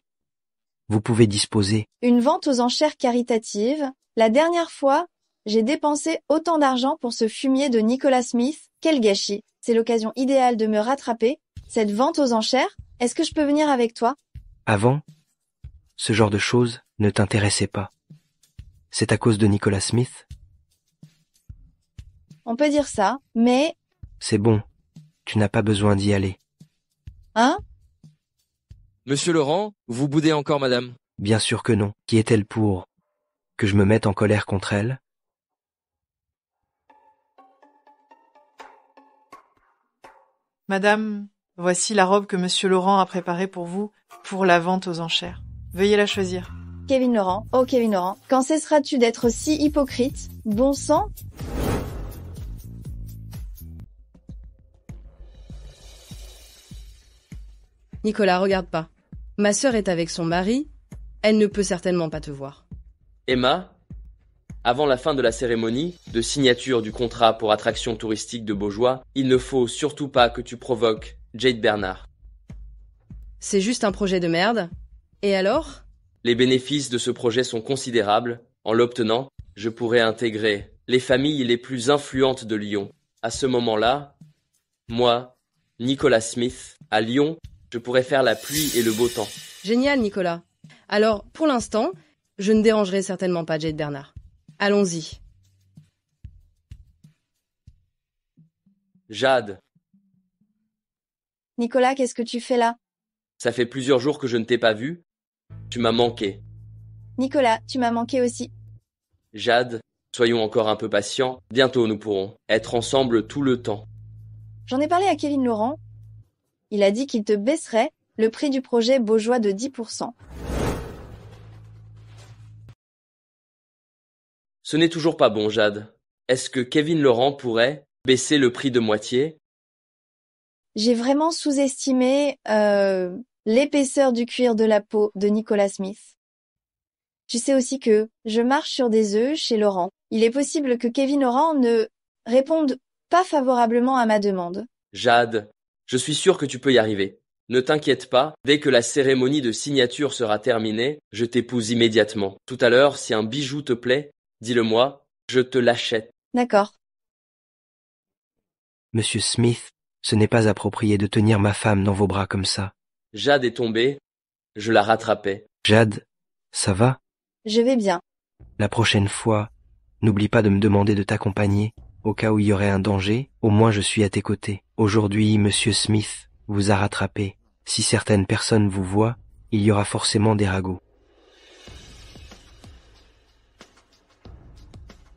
Vous pouvez disposer. Une vente aux enchères caritatives. La dernière fois, j'ai dépensé autant d'argent pour ce fumier de Nicolas Smith Quel gâchis. C'est l'occasion idéale de me rattraper. Cette vente aux enchères, est-ce que je peux venir avec toi? Avant, ce genre de choses ne t'intéressait pas. C'est à cause de Nicholas Smith? On peut dire ça, mais... C'est bon, tu n'as pas besoin d'y aller. Hein? Monsieur Laurent, vous boudez encore madame. Bien sûr que non. Qui est-elle pour que je me mette en colère contre elle? Madame, voici la robe que Monsieur Laurent a préparée pour vous pour la vente aux enchères. Veuillez la choisir. Kevin Laurent, oh Kevin Laurent, quand cesseras-tu d'être si hypocrite? Bon sang? Nicolas, regarde pas. Ma sœur est avec son mari, elle ne peut certainement pas te voir. Emma, avant la fin de la cérémonie de signature du contrat pour attraction touristique de Beaujois, il ne faut surtout pas que tu provoques Jade Bernard. C'est juste un projet de merde. Et alors? Les bénéfices de ce projet sont considérables. En l'obtenant, je pourrais intégrer les familles les plus influentes de Lyon. À ce moment-là, moi, Nicholas Smith, à Lyon, je pourrais faire la pluie et le beau temps. Génial, Nicolas. Alors, pour l'instant, je ne dérangerai certainement pas Jade Bernard. Allons-y. Jade, Nicolas, qu'est-ce que tu fais là? ça fait plusieurs jours que je ne t'ai pas vu. Tu m'as manqué. Nicolas, tu m'as manqué aussi. Jade, soyons encore un peu patients. Bientôt nous pourrons être ensemble tout le temps. J'en ai parlé à Kevin Laurent. Il a dit qu'il te baisserait le prix du projet Beaujois de 10%. Ce n'est toujours pas bon, Jade. Est-ce que Kevin Laurent pourrait baisser le prix de moitié? J'ai vraiment sous-estimé l'épaisseur du cuir de la peau de Nicholas Smith. Tu sais aussi que je marche sur des œufs chez Laurent. Il est possible que Kevin Laurent ne réponde pas favorablement à ma demande. Jade, je suis sûr que tu peux y arriver. Ne t'inquiète pas, dès que la cérémonie de signature sera terminée, je t'épouse immédiatement. Tout à l'heure, si un bijou te plaît, dis-le-moi, je te l'achète. D'accord. Monsieur Smith, ce n'est pas approprié de tenir ma femme dans vos bras comme ça. Jade est tombée, je la rattrapais. Jade, ça va? Je vais bien. La prochaine fois, n'oublie pas de me demander de t'accompagner. Au cas où il y aurait un danger, au moins je suis à tes côtés. Aujourd'hui, Monsieur Smith vous a rattrapé. Si certaines personnes vous voient, il y aura forcément des ragots.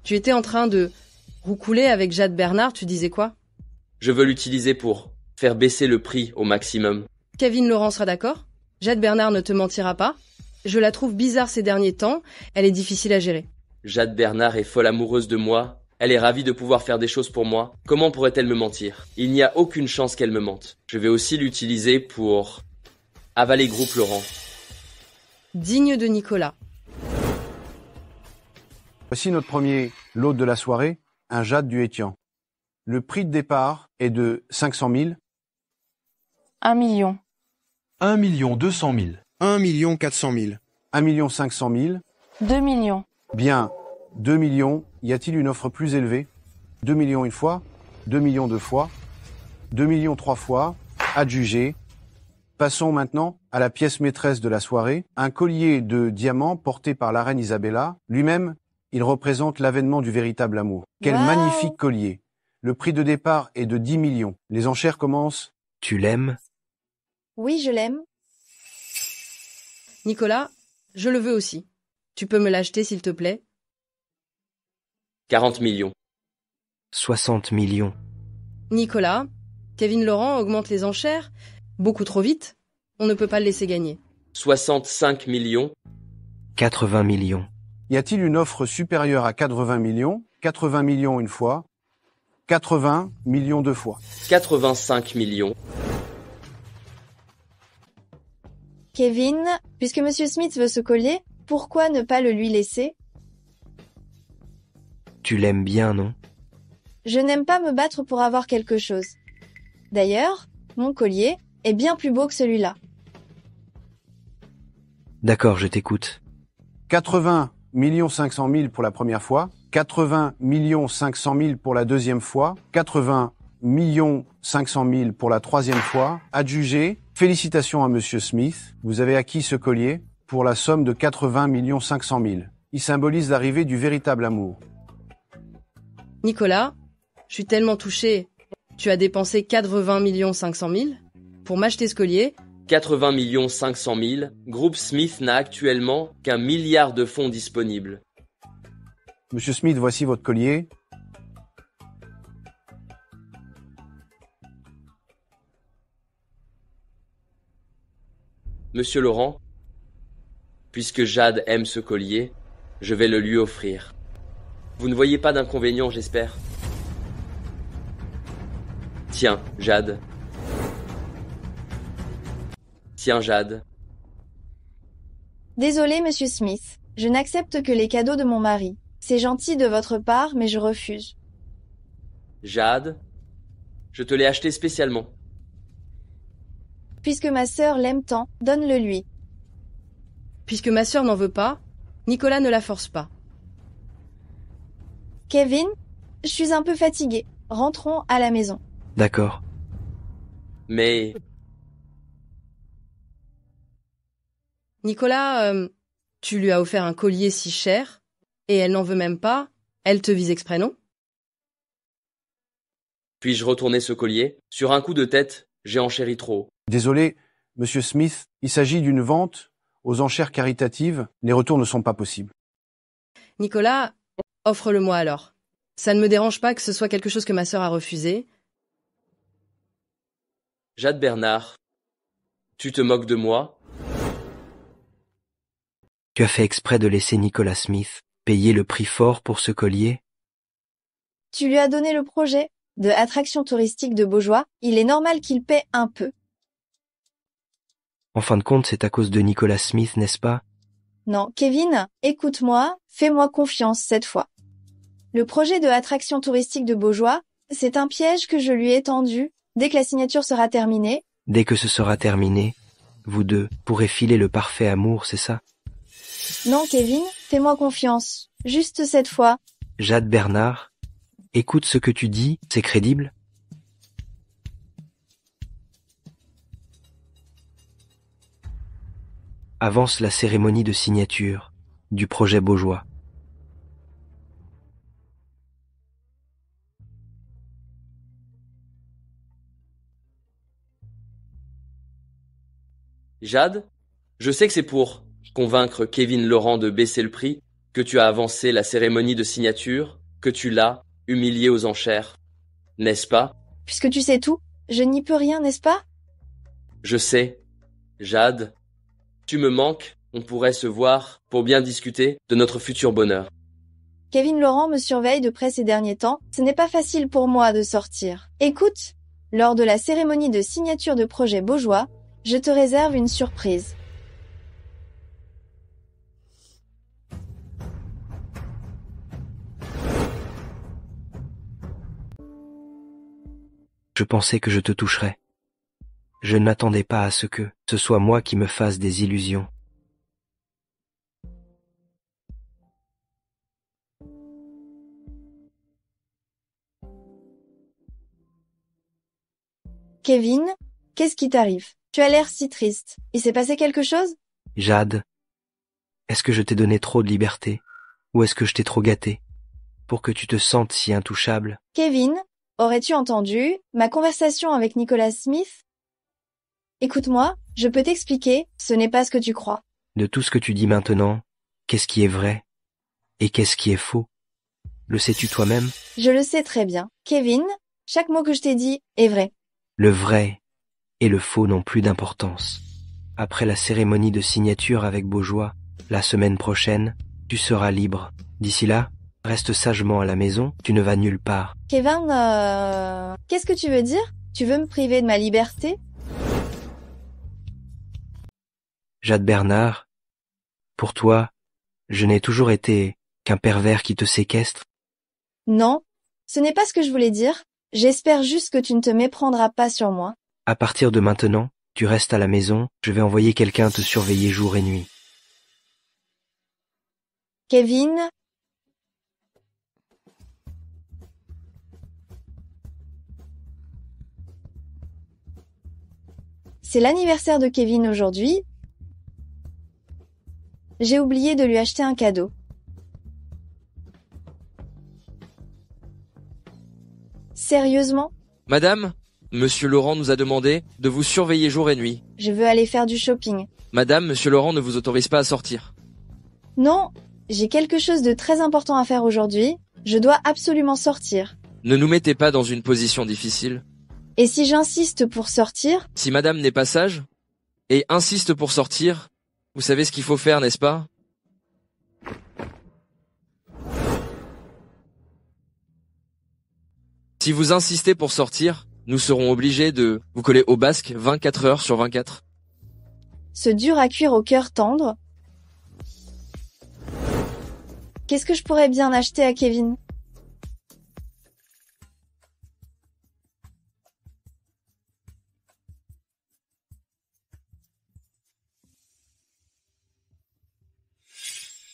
Tu étais en train de roucouler avec Jade Bernard, tu disais quoi? Je veux l'utiliser pour faire baisser le prix au maximum. Kevin Laurent sera d'accord? Jade Bernard ne te mentira pas? Je la trouve bizarre ces derniers temps, elle est difficile à gérer. Jade Bernard est folle amoureuse de moi. Elle est ravie de pouvoir faire des choses pour moi. Comment pourrait-elle me mentir? Il n'y a aucune chance qu'elle me mente. Je vais aussi l'utiliser pour avaler Groupe Laurent. Digne de Nicolas. Voici notre premier lot de la soirée, un Jade du Étian. Le prix de départ est de 500 000. 1 million. 1 200 000. 1 400 000. 1 500 000. 2 millions. Bien, 2 millions. Y a-t-il une offre plus élevée? 2 millions une fois, 2 millions deux fois, 2 millions trois fois, adjugé. Passons maintenant à la pièce maîtresse de la soirée, un collier de diamants porté par la reine Isabella. Lui-même, il représente l'avènement du véritable amour. Quel Wow. magnifique collier! Le prix de départ est de 10 millions. Les enchères commencent. Tu l'aimes? Oui, je l'aime. Nicolas, je le veux aussi. Tu peux me l'acheter s'il te plaît? 40 millions. 60 millions. Nicolas, Kevin Laurent augmente les enchères beaucoup trop vite. On ne peut pas le laisser gagner. 65 millions. 80 millions. Y a-t-il une offre supérieure à 80 millions? 80 millions une fois, 80 millions deux fois. 85 millions. Kevin, puisque Monsieur Smith veut ce collier, pourquoi ne pas le lui laisser? Tu l'aimes bien, non? Je n'aime pas me battre pour avoir quelque chose. D'ailleurs, mon collier est bien plus beau que celui-là. D'accord, je t'écoute. 80 500 000 pour la première fois, 80 500 000 pour la deuxième fois, 80 500 000 pour la 3e fois. Adjugé, félicitations à Monsieur Smith. Vous avez acquis ce collier pour la somme de 80 500 000. Il symbolise l'arrivée du véritable amour. Nicolas, je suis tellement touché. Tu as dépensé 80 500 000 pour m'acheter ce collier. 80 500 000, Groupe Smith n'a actuellement qu'1 milliard de fonds disponibles. Monsieur Smith, voici votre collier. Monsieur Laurent, puisque Jade aime ce collier, je vais le lui offrir. Vous ne voyez pas d'inconvénient, j'espère? Tiens, Jade. Tiens, Jade. Désolé, Monsieur Smith. Je n'accepte que les cadeaux de mon mari. C'est gentil de votre part, mais je refuse. Jade, je te l'ai acheté spécialement. Puisque ma sœur l'aime tant, donne-le lui. Puisque ma sœur n'en veut pas, Nicolas ne la force pas. Kevin, je suis un peu fatiguée. Rentrons à la maison. D'accord. Mais... Nicolas, tu lui as offert un collier si cher, et elle n'en veut même pas. Elle te vise exprès, non? Puis-je retourner ce collier? Sur un coup de tête, j'ai enchéri trop. Désolé, Monsieur Smith, il s'agit d'une vente aux enchères caritatives. Les retours ne sont pas possibles. Nicolas, offre-le-moi alors. Ça ne me dérange pas que ce soit quelque chose que ma sœur a refusé. Jade Bernard, tu te moques de moi? Tu as fait exprès de laisser Nicolas Smith payer le prix fort pour ce collier? Tu lui as donné le projet de attraction touristique de Beaujois. Il est normal qu'il paie un peu. En fin de compte, c'est à cause de Nicolas Smith, n'est-ce pas? Non, Kevin, écoute-moi, fais-moi confiance cette fois. Le projet de attraction touristique de Beaujois, c'est un piège que je lui ai tendu dès que la signature sera terminée. Dès que ce sera terminé, vous deux pourrez filer le parfait amour, c'est ça? Non, Kevin, fais-moi confiance. Juste cette fois. Jade Bernard, écoute ce que tu dis, c'est crédible? Avance la cérémonie de signature du projet Beaujois. Jade, je sais que c'est pour convaincre Kevin Laurent de baisser le prix que tu as avancé la cérémonie de signature, que tu l'as humilié aux enchères. N'est-ce pas? Puisque tu sais tout, je n'y peux rien, n'est-ce pas? Je sais. Jade, tu me manques, on pourrait se voir pour bien discuter de notre futur bonheur. Kevin Laurent me surveille de près ces derniers temps. Ce n'est pas facile pour moi de sortir. Écoute, lors de la cérémonie de signature de projet Beaujois, je te réserve une surprise. Je pensais que je te toucherais. Je n'attendais pas à ce que ce soit moi qui me fasse des illusions. Kevin, qu'est-ce qui t'arrive? Tu as l'air si triste. Il s'est passé quelque chose? Jade, est-ce que je t'ai donné trop de liberté? Ou est-ce que je t'ai trop gâté? Pour que tu te sentes si intouchable? Kevin, aurais-tu entendu ma conversation avec Nicolas Smith? Écoute-moi, je peux t'expliquer, ce n'est pas ce que tu crois. De tout ce que tu dis maintenant, qu'est-ce qui est vrai? Et qu'est-ce qui est faux? Le sais-tu toi-même? Je le sais très bien. Kevin, chaque mot que je t'ai dit est vrai. Le vrai et le faux n'ont plus d'importance. Après la cérémonie de signature avec Beaujois, la semaine prochaine, tu seras libre. D'ici là, reste sagement à la maison, tu ne vas nulle part. Kevin, qu'est-ce que tu veux dire? Tu veux me priver de ma liberté? Jade Bernard, pour toi, je n'ai toujours été qu'un pervers qui te séquestre. Non, ce n'est pas ce que je voulais dire. J'espère juste que tu ne te méprendras pas sur moi. À partir de maintenant, tu restes à la maison, je vais envoyer quelqu'un te surveiller jour et nuit. Kevin, C'est l'anniversaire de Kevin aujourd'hui. J'ai oublié de lui acheter un cadeau. Sérieusement? Madame, Monsieur Laurent nous a demandé de vous surveiller jour et nuit. Je veux aller faire du shopping. Madame, Monsieur Laurent ne vous autorise pas à sortir. Non, j'ai quelque chose de très important à faire aujourd'hui. Je dois absolument sortir. Ne nous mettez pas dans une position difficile. Et si j'insiste pour sortir? Si Madame n'est pas sage et insiste pour sortir, vous savez ce qu'il faut faire, n'est-ce pas? Si vous insistez pour sortir, nous serons obligés de vous coller au basque 24 heures sur 24. Ce dur à cuire au cœur tendre. Qu'est-ce que je pourrais bien acheter à Kevin?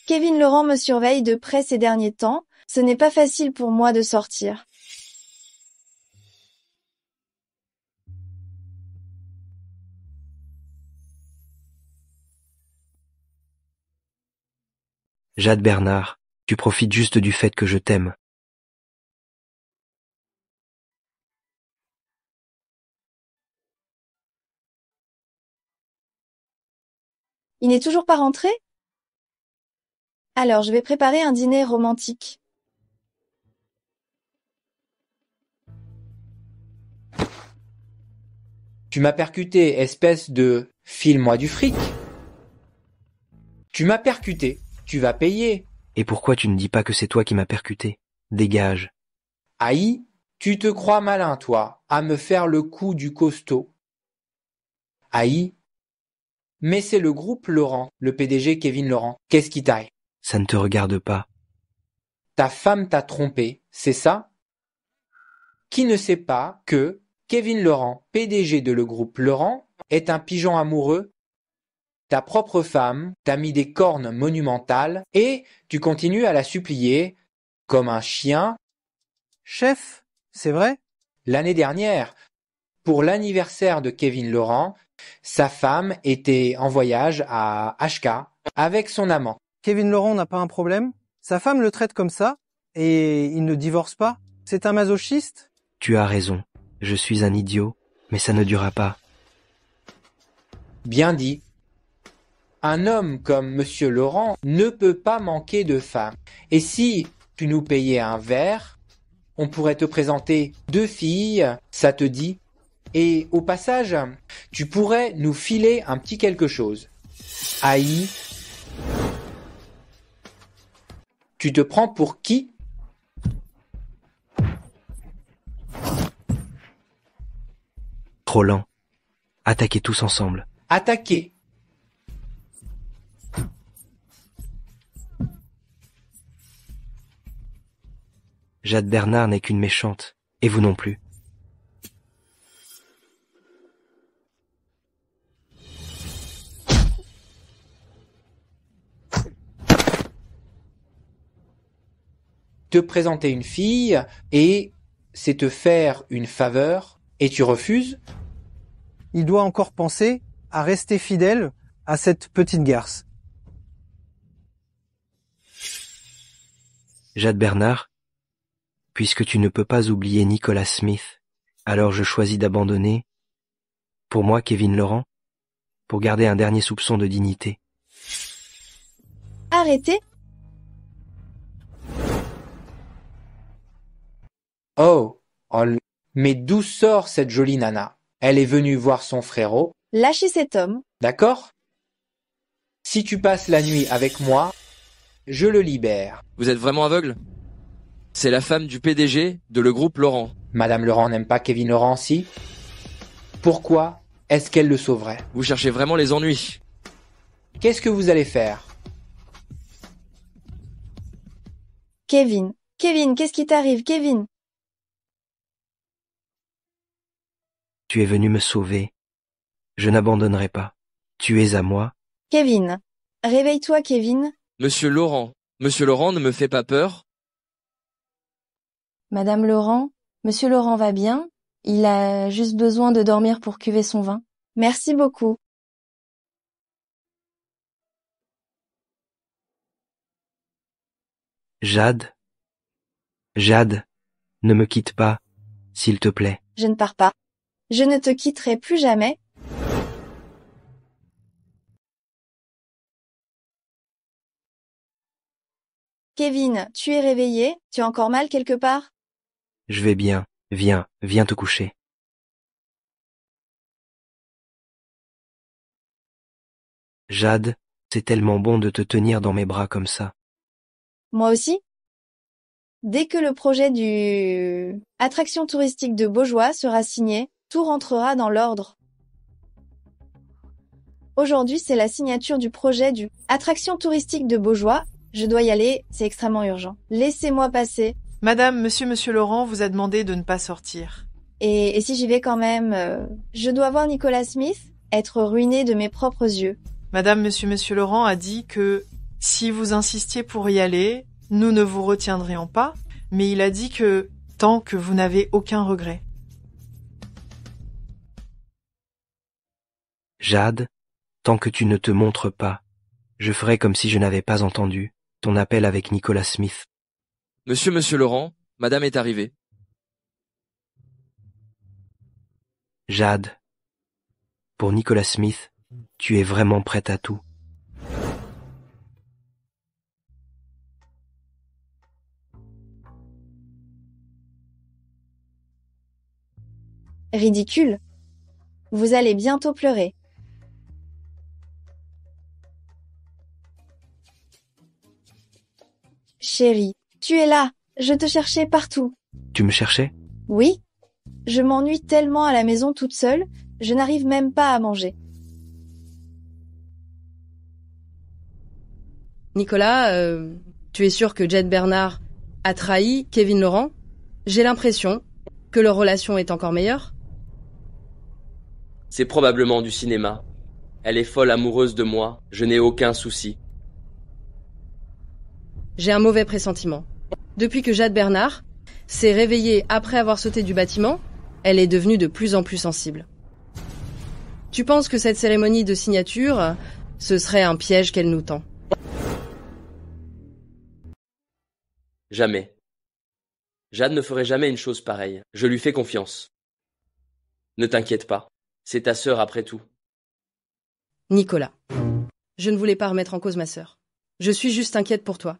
Kevin Laurent me surveille de près ces derniers temps. Ce n'est pas facile pour moi de sortir. Jade Bernard, tu profites juste du fait que je t'aime. Il n'est toujours pas rentré? Alors je vais préparer un dîner romantique. Tu m'as percuté, espèce de « file-moi du fric ». Tu m'as percuté, tu vas payer. Et pourquoi tu ne dis pas que c'est toi qui m'as percuté? Dégage. Aïe, tu te crois malin, toi, à me faire le coup du costaud. Aïe, mais c'est le groupe Laurent, le PDG Kevin Laurent. Qu'est-ce qui t'aille? Ça ne te regarde pas. Ta femme t'a trompé, c'est ça? Qui ne sait pas que Kevin Laurent, PDG de le groupe Laurent, est un pigeon amoureux? Ta propre femme t'a mis des cornes monumentales et tu continues à la supplier comme un chien. Chef, c'est vrai? L'année dernière, pour l'anniversaire de Kevin Laurent, sa femme était en voyage à HK avec son amant. Kevin Laurent n'a pas un problème? Sa femme le traite comme ça et il ne divorce pas? C'est un masochiste? Tu as raison. Je suis un idiot, mais ça ne durera pas. Bien dit. Un homme comme Monsieur Laurent ne peut pas manquer de femmes. Et si tu nous payais un verre, on pourrait te présenter 2 filles, ça te dit? Et au passage, tu pourrais nous filer un petit quelque chose. Aïe. Tu te prends pour qui? Trop lent. Attaquez tous ensemble. Attaquer. Jade Bernard n'est qu'une méchante, et vous non plus. Te présenter une fille et c'est te faire une faveur et tu refuses? Il doit encore penser à rester fidèle à cette petite garce. Jade Bernard, puisque tu ne peux pas oublier Nicolas Smith, alors je choisis d'abandonner, pour moi Kevin Laurent, pour garder un dernier soupçon de dignité. Arrêtez! Oh, mais d'où sort cette jolie nana? Elle est venue voir son frérot. Lâchez cet homme. D'accord? Si tu passes la nuit avec moi, je le libère. Vous êtes vraiment aveugle? C'est la femme du PDG de le groupe Laurent. Madame Laurent n'aime pas Kevin Laurent, si? Pourquoi est-ce qu'elle le sauverait? Vous cherchez vraiment les ennuis. Qu'est-ce que vous allez faire? Kevin, qu'est-ce qui t'arrive, Kevin? Tu es venu me sauver. Je n'abandonnerai pas. Tu es à moi. Kevin. Réveille-toi, Kevin. Monsieur Laurent ne me fait pas peur? Madame Laurent, Monsieur Laurent va bien? Il a juste besoin de dormir pour cuver son vin. Merci beaucoup. Jade. Jade, ne me quitte pas, s'il te plaît. Je ne pars pas. Je ne te quitterai plus jamais. Kevin, tu es réveillé? Tu as encore mal quelque part? Je vais bien. Viens te coucher. Jade, c'est tellement bon de te tenir dans mes bras comme ça. Moi aussi? Dès que le projet du attraction touristique de Beaujois sera signé, tout rentrera dans l'ordre. Aujourd'hui, c'est la signature du projet du attraction touristique de Beaujois. Je dois y aller, c'est extrêmement urgent. Laissez-moi passer. Madame, monsieur Laurent vous a demandé de ne pas sortir. Et si j'y vais quand même, je dois voir Nicolas Smith être ruiné de mes propres yeux. Madame, monsieur Laurent a dit que si vous insistiez pour y aller, nous ne vous retiendrions pas, mais il a dit que tant que vous n'avez aucun regret. Jade, tant que tu ne te montres pas, je ferai comme si je n'avais pas entendu ton appel avec Nicolas Smith. Monsieur Laurent, madame est arrivée. Jade, pour Nicolas Smith, tu es vraiment prête à tout. Ridicule. Vous allez bientôt pleurer. Chérie, tu es là. Je te cherchais partout. Tu me cherchais? Oui. Je m'ennuie tellement à la maison toute seule, je n'arrive même pas à manger. Nicolas, tu es sûr que Jade Bernard a trahi Kevin Laurent? J'ai l'impression que leur relation est encore meilleure. C'est probablement du cinéma. Elle est folle amoureuse de moi, je n'ai aucun souci. J'ai un mauvais pressentiment. Depuis que Jade Bernard s'est réveillée après avoir sauté du bâtiment, elle est devenue de plus en plus sensible. Tu penses que cette cérémonie de signature, ce serait un piège qu'elle nous tend? Jamais. Jade ne ferait jamais une chose pareille. Je lui fais confiance. Ne t'inquiète pas. C'est ta sœur après tout. Nicolas, je ne voulais pas remettre en cause ma sœur. Je suis juste inquiète pour toi.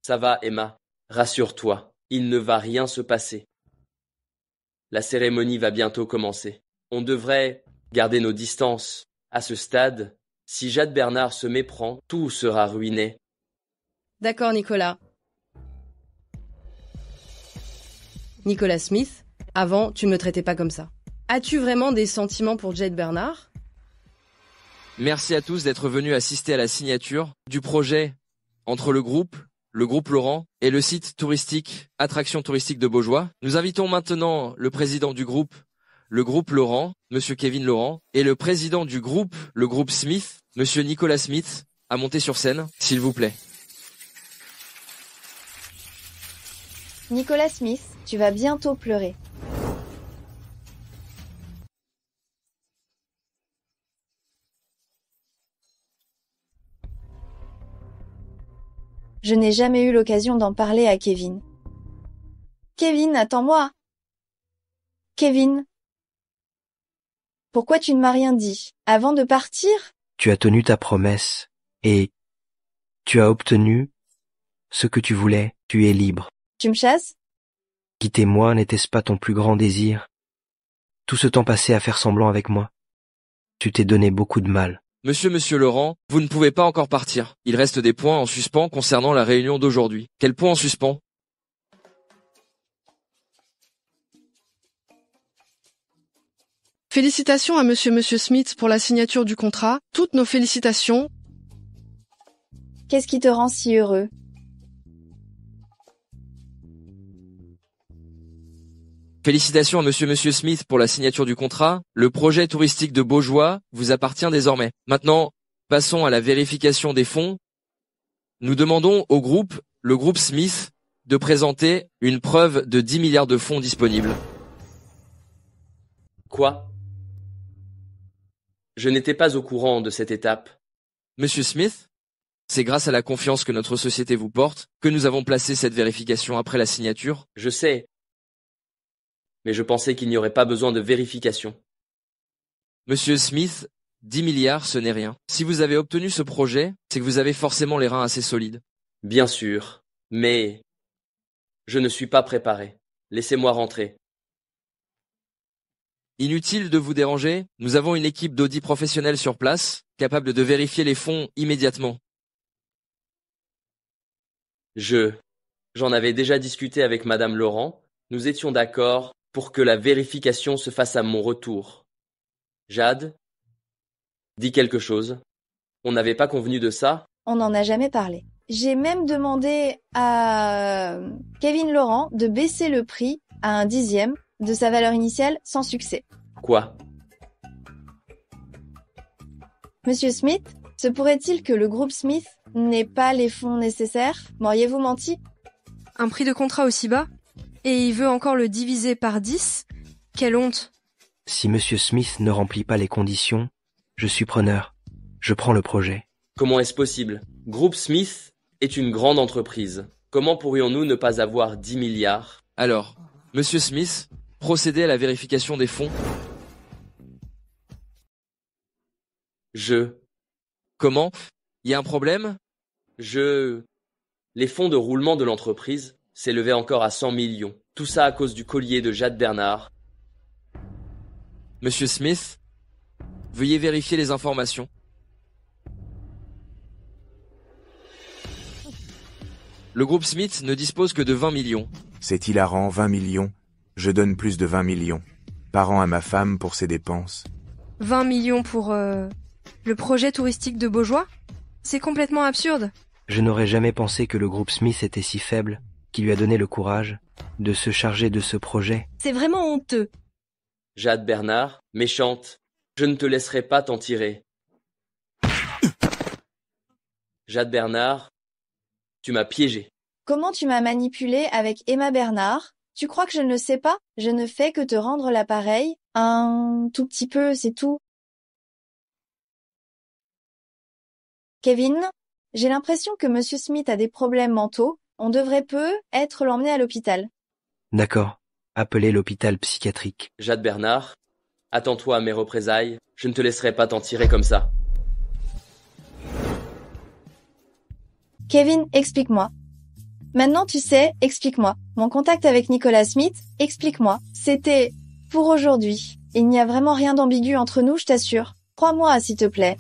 Ça va, Emma. Rassure-toi. Il ne va rien se passer. La cérémonie va bientôt commencer. On devrait garder nos distances. À ce stade, si Jade Bernard se méprend, tout sera ruiné. D'accord, Nicolas. Nicolas Smith, avant, tu ne me traitais pas comme ça. As-tu vraiment des sentiments pour Jade Bernard? Merci à tous d'être venus assister à la signature du projet entre le groupe Laurent et le site touristique Attraction touristique de Beaujois. Nous invitons maintenant le président du groupe, le groupe Laurent, monsieur Kevin Laurent, et le président du groupe, le groupe Smith, monsieur Nicolas Smith, à monter sur scène, s'il vous plaît. Nicolas Smith, tu vas bientôt pleurer. Je n'ai jamais eu l'occasion d'en parler à Kevin. Kevin, attends-moi. Kevin. Pourquoi tu ne m'as rien dit? Avant de partir? Tu as tenu ta promesse, et tu as obtenu ce que tu voulais, tu es libre. Tu me chasses? Quitter moi, n'était-ce pas ton plus grand désir? Tout ce temps passé à faire semblant avec moi. Tu t'es donné beaucoup de mal. Monsieur Laurent, vous ne pouvez pas encore partir. Il reste des points en suspens concernant la réunion d'aujourd'hui. Quel point en suspens? Félicitations à Monsieur Smith pour la signature du contrat. Toutes nos félicitations. Qu'est-ce qui te rend si heureux? Félicitations à Monsieur Smith pour la signature du contrat. Le projet touristique de Beaujois vous appartient désormais. Maintenant, passons à la vérification des fonds. Nous demandons au groupe, le groupe Smith, de présenter une preuve de 10 milliards de fonds disponibles. Quoi? Je n'étais pas au courant de cette étape. Monsieur Smith, c'est grâce à la confiance que notre société vous porte que nous avons placé cette vérification après la signature. Je sais. Mais je pensais qu'il n'y aurait pas besoin de vérification. Monsieur Smith, 10 milliards, ce n'est rien. Si vous avez obtenu ce projet, c'est que vous avez forcément les reins assez solides. Bien sûr. Mais je ne suis pas préparé. Laissez-moi rentrer. Inutile de vous déranger, nous avons une équipe d'audit professionnelle sur place, capable de vérifier les fonds immédiatement. J'en avais déjà discuté avec Madame Laurent. Nous étions d'accord pour que la vérification se fasse à mon retour. Jade, dis quelque chose. On n'avait pas convenu de ça? On n'en a jamais parlé. J'ai même demandé à Kevin Laurent de baisser le prix à 1/10 de sa valeur initiale sans succès. Quoi? Monsieur Smith, se pourrait-il que le groupe Smith n'ait pas les fonds nécessaires? M'auriez-vous menti? Un prix de contrat aussi bas? Et il veut encore le diviser par 10? Quelle honte! Si Monsieur Smith ne remplit pas les conditions, je suis preneur. Je prends le projet. Comment est-ce possible? Groupe Smith est une grande entreprise. Comment pourrions-nous ne pas avoir 10 milliards? Alors, Monsieur Smith, procédez à la vérification des fonds. Comment? Il y a un problème? Les fonds de roulement de l'entreprise s'élevaient encore à 100 millions. Tout ça à cause du collier de Jade Bernard. Monsieur Smith, veuillez vérifier les informations. Le groupe Smith ne dispose que de 20 millions. C'est hilarant, 20 millions. Je donne plus de 20 millions par an à ma femme pour ses dépenses. 20 millions pour le projet touristique de Beaujois? C'est complètement absurde. Je n'aurais jamais pensé que le groupe Smith était si faible, qui lui a donné le courage de se charger de ce projet. C'est vraiment honteux. Jade Bernard, méchante, je ne te laisserai pas t'en tirer. Jade Bernard, tu m'as piégé. Comment tu m'as manipulé avec Emma Bernard? Tu crois que je ne le sais pas? Je ne fais que te rendre l'appareil. Un tout petit peu, c'est tout. Kevin, j'ai l'impression que Monsieur Smith a des problèmes mentaux. On devrait peut-être l'emmener à l'hôpital. D'accord. Appelez l'hôpital psychiatrique. Jade Bernard, attends-toi à mes représailles. Je ne te laisserai pas t'en tirer comme ça. Kevin, explique-moi. Maintenant, tu sais, explique-moi. Mon contact avec Nicolas Smith, explique-moi. C'était pour aujourd'hui. Il n'y a vraiment rien d'ambigu entre nous, je t'assure. Crois-moi, s'il te plaît.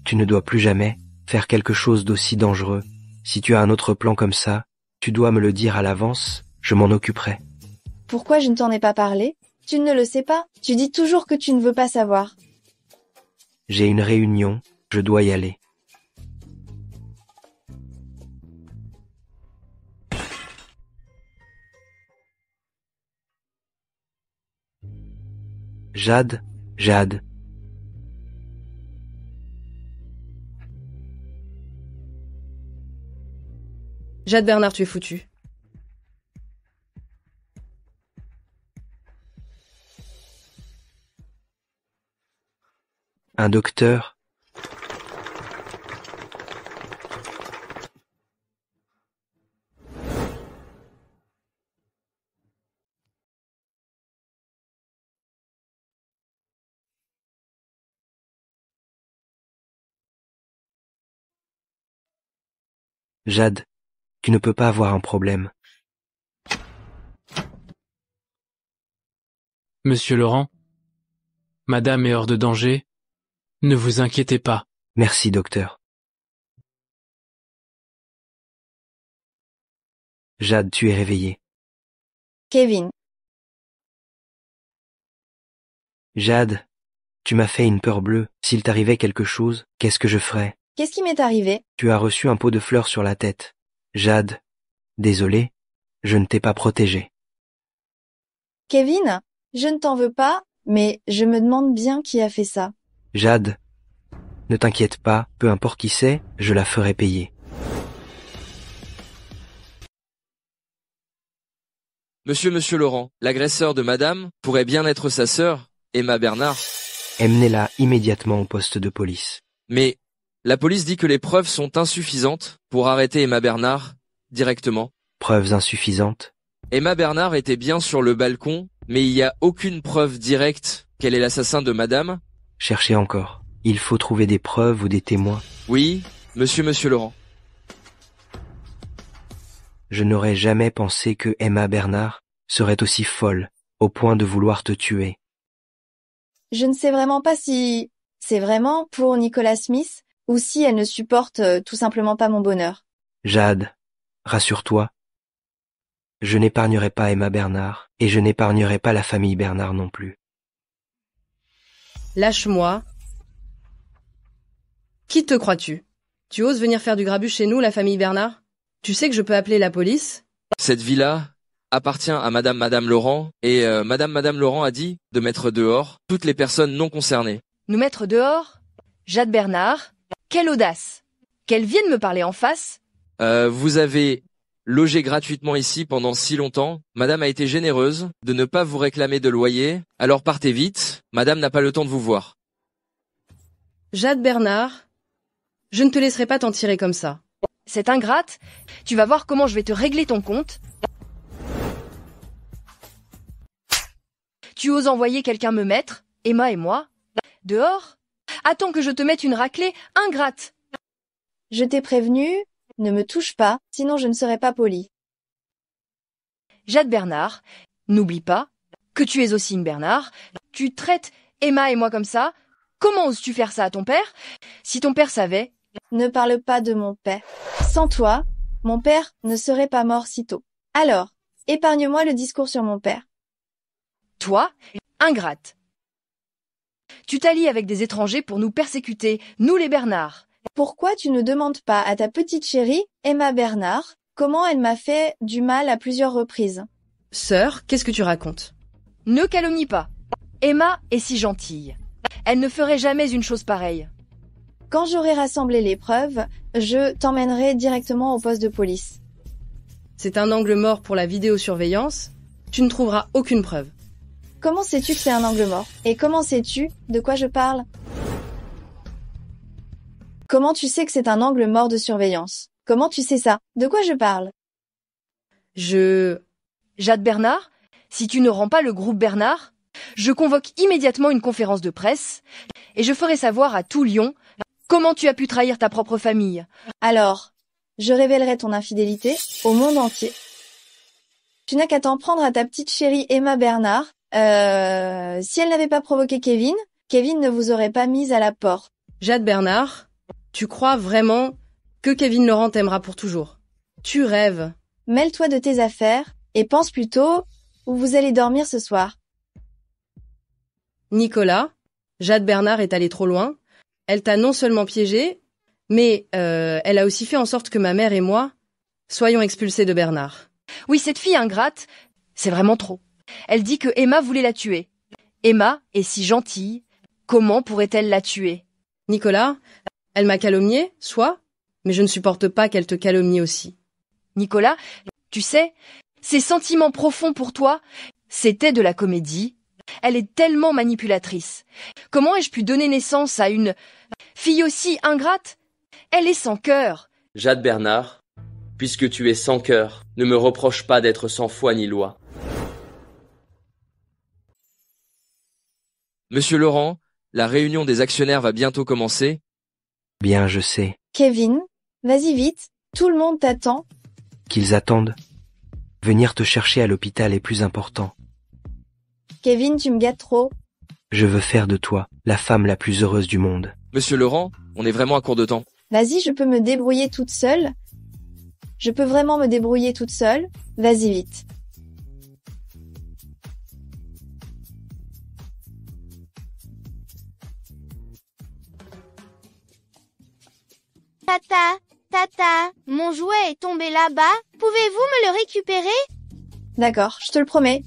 Tu ne dois plus jamais faire quelque chose d'aussi dangereux. Si tu as un autre plan comme ça, tu dois me le dire à l'avance, je m'en occuperai. Pourquoi je ne t'en ai pas parlé? Tu ne le sais pas? Tu dis toujours que tu ne veux pas savoir. J'ai une réunion, je dois y aller. Jade. Jade Bernard, tu es foutu. Un docteur. Jade, tu ne peux pas avoir un problème. Monsieur Laurent, Madame est hors de danger. Ne vous inquiétez pas. Merci, docteur. Jade, tu es réveillée. Kevin. Jade, tu m'as fait une peur bleue. S'il t'arrivait quelque chose, qu'est-ce que je ferais? Qu'est-ce qui m'est arrivé? Tu as reçu un pot de fleurs sur la tête. Jade, désolé, je ne t'ai pas protégée. Kevin, je ne t'en veux pas, mais je me demande bien qui a fait ça. Jade, ne t'inquiète pas, peu importe qui c'est, je la ferai payer. Monsieur Laurent, l'agresseur de madame pourrait bien être sa sœur, Emma Bernard. Emmenez-la immédiatement au poste de police. Mais la police dit que les preuves sont insuffisantes pour arrêter Emma Bernard directement. Preuves insuffisantes? Emma Bernard était bien sur le balcon, mais il n'y a aucune preuve directe qu'elle est l'assassin de madame. Cherchez encore. Il faut trouver des preuves ou des témoins. Oui, monsieur Laurent. Je n'aurais jamais pensé que Emma Bernard serait aussi folle, au point de vouloir te tuer. Je ne sais vraiment pas si c'est vraiment pour Nicolas Smith ou si elle ne supporte tout simplement pas mon bonheur. Jade, rassure-toi. Je n'épargnerai pas Emma Bernard, et je n'épargnerai pas la famille Bernard non plus. Lâche-moi. Qui te crois-tu? Tu oses venir faire du grabuge chez nous, la famille Bernard? Tu sais que je peux appeler la police? Cette villa appartient à Madame Laurent, et Madame Laurent a dit de mettre dehors toutes les personnes non concernées. Nous mettre dehors? Jade Bernard? Quelle audace! Qu'elle vienne me parler en face? Vous avez logé gratuitement ici pendant si longtemps. Madame a été généreuse de ne pas vous réclamer de loyer, alors partez vite, Madame n'a pas le temps de vous voir. Jade Bernard, je ne te laisserai pas t'en tirer comme ça. Cette ingrate, tu vas voir comment je vais te régler ton compte. Tu oses envoyer quelqu'un me mettre, Emma et moi, dehors? Attends que je te mette une raclée, ingrate! Je t'ai prévenu, ne me touche pas, sinon je ne serai pas polie. Jade Bernard, n'oublie pas que tu es aussi une Bernard. Tu traites Emma et moi comme ça. Comment oses-tu faire ça à ton père? Si ton père savait... Ne parle pas de mon père. Sans toi, mon père ne serait pas mort si tôt. Alors, épargne-moi le discours sur mon père. Toi, ingrate. Tu t'allies avec des étrangers pour nous persécuter, nous les Bernard. Pourquoi tu ne demandes pas à ta petite chérie, Emma Bernard, comment elle m'a fait du mal à plusieurs reprises? Sœur, qu'est-ce que tu racontes? Ne calomnie pas. Emma est si gentille. Elle ne ferait jamais une chose pareille. Quand j'aurai rassemblé les preuves, je t'emmènerai directement au poste de police. C'est un angle mort pour la vidéosurveillance. Tu ne trouveras aucune preuve. Comment sais-tu que c'est un angle mort? Et comment sais-tu de quoi je parle? Comment tu sais que c'est un angle mort de surveillance? Comment tu sais ça? De quoi je parle? Jade Bernard, si tu ne rends pas le groupe Bernard, je convoque immédiatement une conférence de presse et je ferai savoir à tout Lyon comment tu as pu trahir ta propre famille. Alors, je révélerai ton infidélité au monde entier. Tu n'as qu'à t'en prendre à ta petite chérie Emma Bernard. Si elle n'avait pas provoqué Kevin ne vous aurait pas mise à la porte. Jade Bernard, tu crois vraiment que Kevin Laurent t'aimera pour toujours? Tu rêves. Mêle-toi de tes affaires et pense plutôt où vous allez dormir ce soir. Nicolas, Jade Bernard est allée trop loin. Elle t'a non seulement piégé, mais elle a aussi fait en sorte que ma mère et moi soyons expulsés de Bernard. Oui, cette fille ingrate, c'est vraiment trop. Elle dit que Emma voulait la tuer. Emma est si gentille, comment pourrait-elle la tuer? Nicolas, elle m'a calomnié, soit, mais je ne supporte pas qu'elle te calomnie aussi. Nicolas, tu sais, ses sentiments profonds pour toi, c'était de la comédie. Elle est tellement manipulatrice. Comment ai-je pu donner naissance à une fille aussi ingrate? Elle est sans cœur. Jade Bernard, puisque tu es sans cœur, ne me reproche pas d'être sans foi ni loi. Monsieur Laurent, la réunion des actionnaires va bientôt commencer. Bien, je sais. Kevin, vas-y vite, tout le monde t'attend. Qu'ils attendent. Venir te chercher à l'hôpital est plus important. Kevin, tu me gâtes trop. Je veux faire de toi la femme la plus heureuse du monde. Monsieur Laurent, on est vraiment à court de temps. Vas-y, je peux me débrouiller toute seule. Je peux vraiment me débrouiller toute seule. Vas-y vite. Tata, mon jouet est tombé là-bas. Pouvez-vous me le récupérer? D'accord, je te le promets.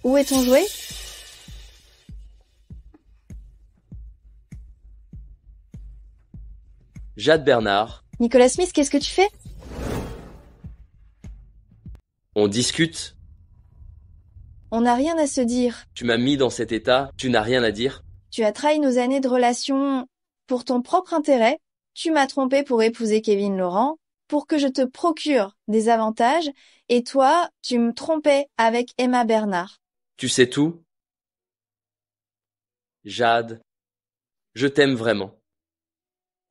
Où est ton jouet? Jade Bernard, Nicolas Smith, qu'est-ce que tu fais? on discute. On n'a rien à se dire. Tu m'as mis dans cet état, tu n'as rien à dire. Tu as trahi nos années de relation pour ton propre intérêt. Tu m'as trompé pour épouser Kevin Laurent, pour que je te procure des avantages, et toi, tu me trompais avec Emma Bernard. Tu sais tout? Jade, je t'aime vraiment.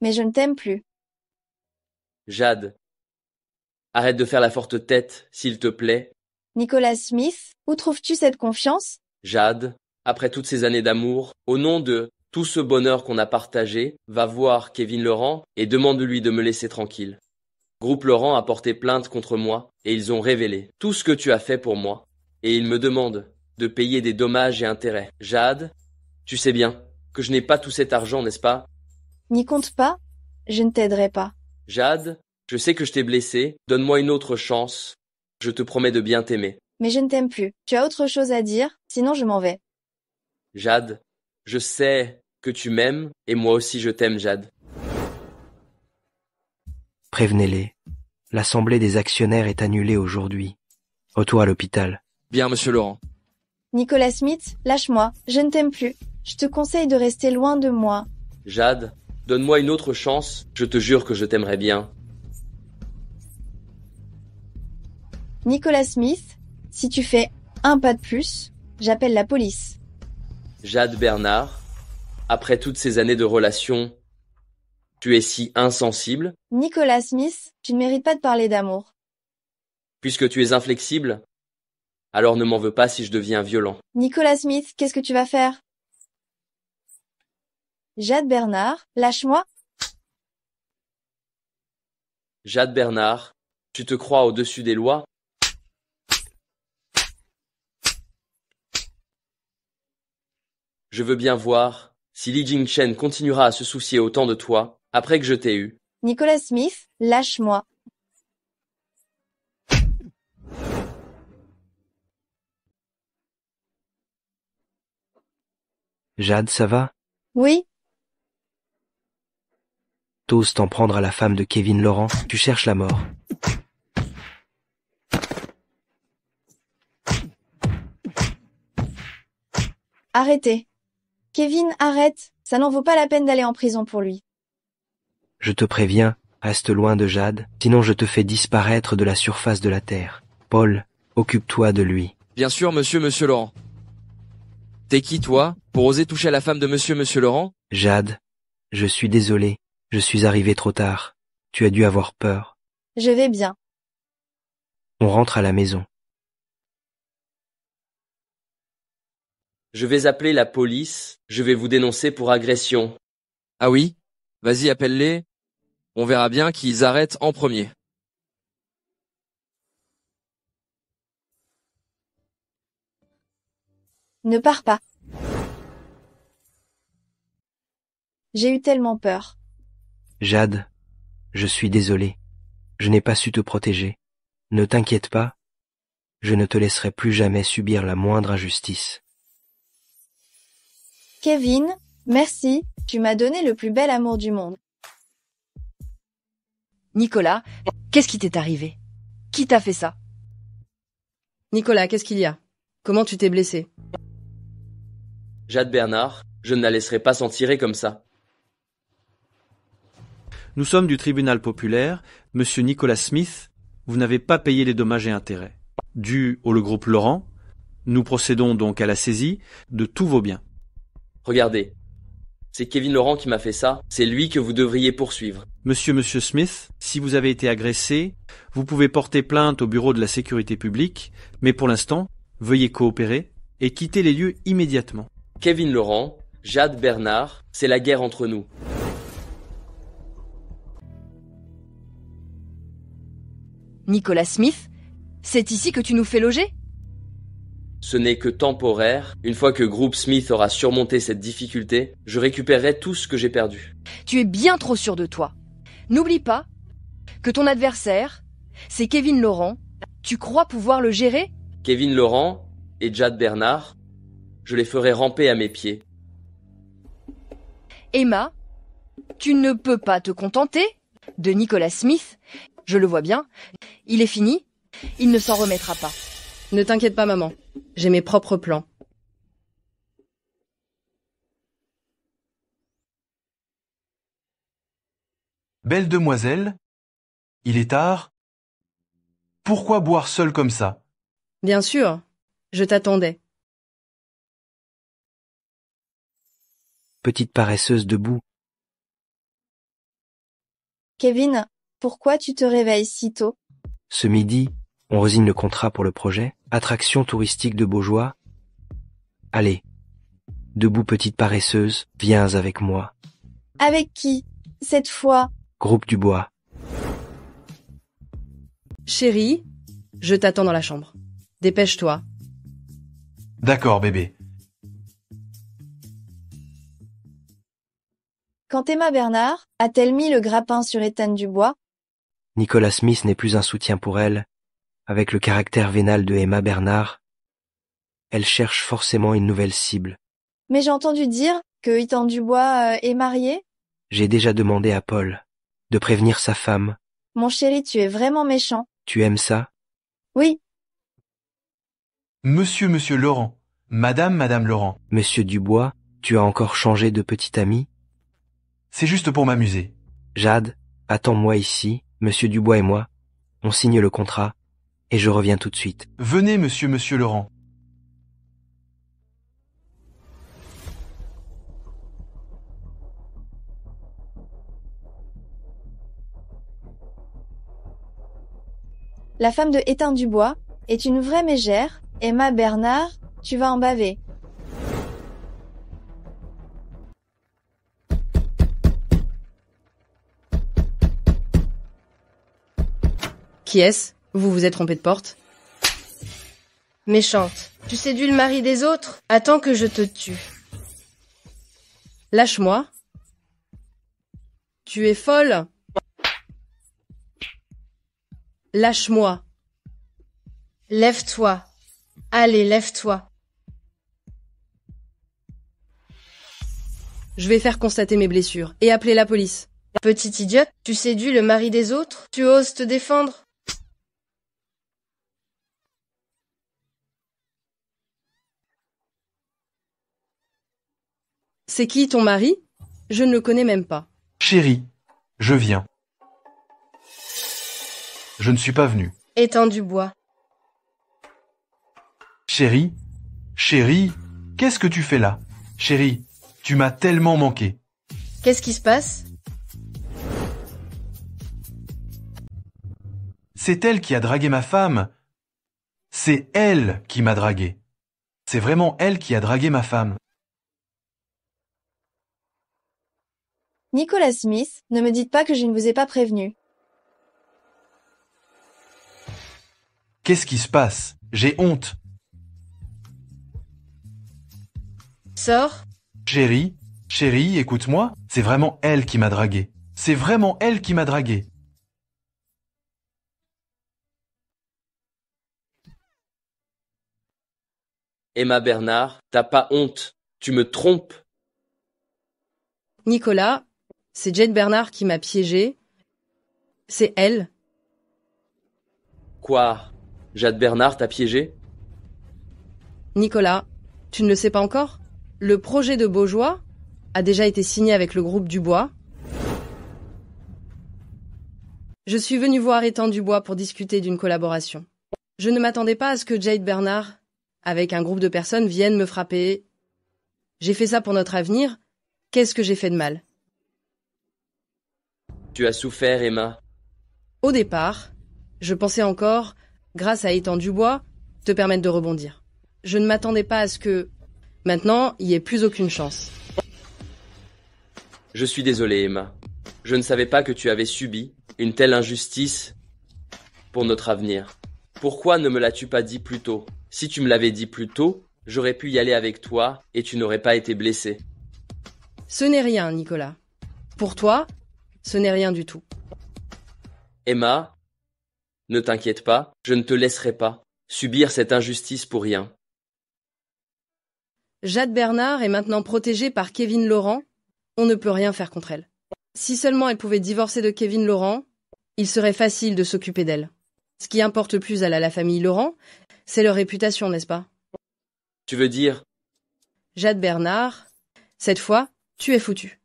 Mais je ne t'aime plus. Jade, arrête de faire la forte tête, s'il te plaît. Nicolas Smith, où trouves-tu cette confiance? Jade, après toutes ces années d'amour, au nom de tout ce bonheur qu'on a partagé, va voir Kevin Laurent et demande-lui de me laisser tranquille. Groupe Laurent a porté plainte contre moi et ils ont révélé tout ce que tu as fait pour moi et ils me demandent de payer des dommages et intérêts. Jade, tu sais bien que je n'ai pas tout cet argent, n'est-ce pas? N'y compte pas, je ne t'aiderai pas. Jade, je sais que je t'ai blessé, donne-moi une autre chance. Je te promets de bien t'aimer. Mais je ne t'aime plus. Tu as autre chose à dire, sinon je m'en vais. Jade, je sais que tu m'aimes et moi aussi je t'aime, Jade. Prévenez-les. L'assemblée des actionnaires est annulée aujourd'hui. Retour à l'hôpital. Bien, monsieur Laurent. Nicolas Smith, lâche-moi, je ne t'aime plus. Je te conseille de rester loin de moi. Jade, donne-moi une autre chance, je te jure que je t'aimerai bien. Nicolas Smith, si tu fais un pas de plus, j'appelle la police. Jade Bernard, après toutes ces années de relation, tu es si insensible? Nicolas Smith, tu ne mérites pas de parler d'amour. Puisque tu es inflexible, alors ne m'en veux pas si je deviens violent. Nicolas Smith, qu'est-ce que tu vas faire? Jade Bernard, lâche-moi. Jade Bernard, tu te crois au-dessus des lois? Je veux bien voir si Li Jingchen continuera à se soucier autant de toi après que je t'ai eu. Nicolas Smith, lâche-moi. Jade, ça va? Oui, T'oses t'en prendre à la femme de Kevin Laurent, tu cherches la mort. arrêtez. Kevin, arrête. Ça n'en vaut pas la peine d'aller en prison pour lui. Je te préviens, reste loin de Jade, sinon je te fais disparaître de la surface de la terre. Paul, occupe-toi de lui. Bien sûr, monsieur Laurent. T'es qui, toi, pour oser toucher à la femme de monsieur Laurent? Jade, je suis désolé, je suis arrivé trop tard. Tu as dû avoir peur. Je vais bien. On rentre à la maison. Je vais appeler la police, je vais vous dénoncer pour agression. Ah oui? Vas-y, appelle-les. On verra bien qu'ils arrêtent en premier. Ne pars pas. J'ai eu tellement peur. Jade, je suis désolé. Je n'ai pas su te protéger. Ne t'inquiète pas. Je ne te laisserai plus jamais subir la moindre injustice. Kevin, merci, tu m'as donné le plus bel amour du monde. Nicolas, qu'est-ce qui t'est arrivé? Qui t'a fait ça? Nicolas, qu'est-ce qu'il y a? Comment tu t'es blessé? Jade Bernard, je ne la laisserai pas s'en tirer comme ça. Nous sommes du tribunal populaire. Monsieur Nicolas Smith, vous n'avez pas payé les dommages et intérêts. Dû au groupe Laurent, nous procédons donc à la saisie de tous vos biens. Regardez, c'est Kevin Laurent qui m'a fait ça, c'est lui que vous devriez poursuivre. Monsieur Smith, si vous avez été agressé, vous pouvez porter plainte au bureau de la sécurité publique, mais pour l'instant, veuillez coopérer et quitter les lieux immédiatement. Kevin Laurent, Jade Bernard, c'est la guerre entre nous. Nicolas Smith, c'est ici que tu nous fais loger? Ce n'est que temporaire. Une fois que Groupe Smith aura surmonté cette difficulté, je récupérerai tout ce que j'ai perdu. Tu es bien trop sûr de toi. N'oublie pas que ton adversaire, c'est Kevin Laurent. Tu crois pouvoir le gérer? Kevin Laurent et Jade Bernard, je les ferai ramper à mes pieds. Emma, tu ne peux pas te contenter de Nicolas Smith. Je le vois bien. Il est fini. Il ne s'en remettra pas. Ne t'inquiète pas, maman. J'ai mes propres plans. Belle demoiselle, il est tard. Pourquoi boire seul comme ça? Bien sûr, je t'attendais. Petite paresseuse debout. Kevin, pourquoi tu te réveilles si tôt? Ce midi, on resigne le contrat pour le projet. Attraction touristique de Beaujois. Allez, debout petite paresseuse, viens avec moi. Avec qui? Cette fois? Groupe du Bois. Chérie, je t'attends dans la chambre. Dépêche-toi. D'accord, bébé. Quand Emma Bernard a-t-elle mis le grappin sur Ethan Dubois? Nicolas Smith n'est plus un soutien pour elle. Avec le caractère vénal de Emma Bernard, elle cherche forcément une nouvelle cible. Mais j'ai entendu dire que Ethan Dubois est marié? J'ai déjà demandé à Paul de prévenir sa femme. Mon chéri, tu es vraiment méchant. Tu aimes ça? Oui. Monsieur Laurent. Madame Laurent. Monsieur Dubois, tu as encore changé de petit ami? C'est juste pour m'amuser. Jade, attends-moi ici, Monsieur Dubois et moi. On signe le contrat, et je reviens tout de suite. Venez, Monsieur Laurent. La femme de Ethan Dubois est une vraie mégère. Emma Bernard, tu vas en baver. Qui est-ce? Vous vous êtes trompé de porte? Méchante. Tu séduis le mari des autres? Attends que je te tue. Lâche-moi. Tu es folle. Lâche-moi. Lève-toi. Allez, lève-toi. Je vais faire constater mes blessures et appeler la police. Petite idiote, tu séduis le mari des autres? Tu oses te défendre? C'est qui ton mari? Je ne le connais même pas. Chérie, je viens. Je ne suis pas venu. Ethan Dubois. Chérie, qu'est-ce que tu fais là? Chérie, tu m'as tellement manqué. Qu'est-ce qui se passe? C'est elle qui a dragué ma femme. C'est elle qui m'a dragué. C'est vraiment elle qui a dragué ma femme. Nicolas Smith, ne me dites pas que je ne vous ai pas prévenu. Qu'est-ce qui se passe? J'ai honte. Sors. Chérie, écoute-moi. C'est vraiment elle qui m'a dragué. C'est vraiment elle qui m'a dragué. Emma Bernard, t'as pas honte. Tu me trompes. Nicolas, c'est Jade Bernard qui m'a piégé. C'est elle. Quoi? Jade Bernard t'a piégé? Nicolas, tu ne le sais pas encore? Le projet de Beaujois a déjà été signé avec le groupe Dubois. Je suis venu voir Ethan Dubois pour discuter d'une collaboration. Je ne m'attendais pas à ce que Jade Bernard, avec un groupe de personnes, vienne me frapper. J'ai fait ça pour notre avenir. Qu'est-ce que j'ai fait de mal? Tu as souffert, Emma. Au départ, je pensais encore, grâce à Ethan Dubois, te permettre de rebondir. Je ne m'attendais pas à ce que, maintenant, il n'y ait plus aucune chance. Je suis désolé, Emma. Je ne savais pas que tu avais subi une telle injustice pour notre avenir. Pourquoi ne me l'as-tu pas dit plus tôt? Si tu me l'avais dit plus tôt, j'aurais pu y aller avec toi et tu n'aurais pas été blessé. Ce n'est rien, Nicolas. Pour toi, ce n'est rien du tout. Emma, ne t'inquiète pas, je ne te laisserai pas subir cette injustice pour rien. Jade Bernard est maintenant protégée par Kevin Laurent. On ne peut rien faire contre elle. Si seulement elle pouvait divorcer de Kevin Laurent, il serait facile de s'occuper d'elle. Ce qui importe le plus à la famille Laurent, c'est leur réputation, n'est-ce pas? Tu veux dire, Jade Bernard, cette fois, tu es foutu.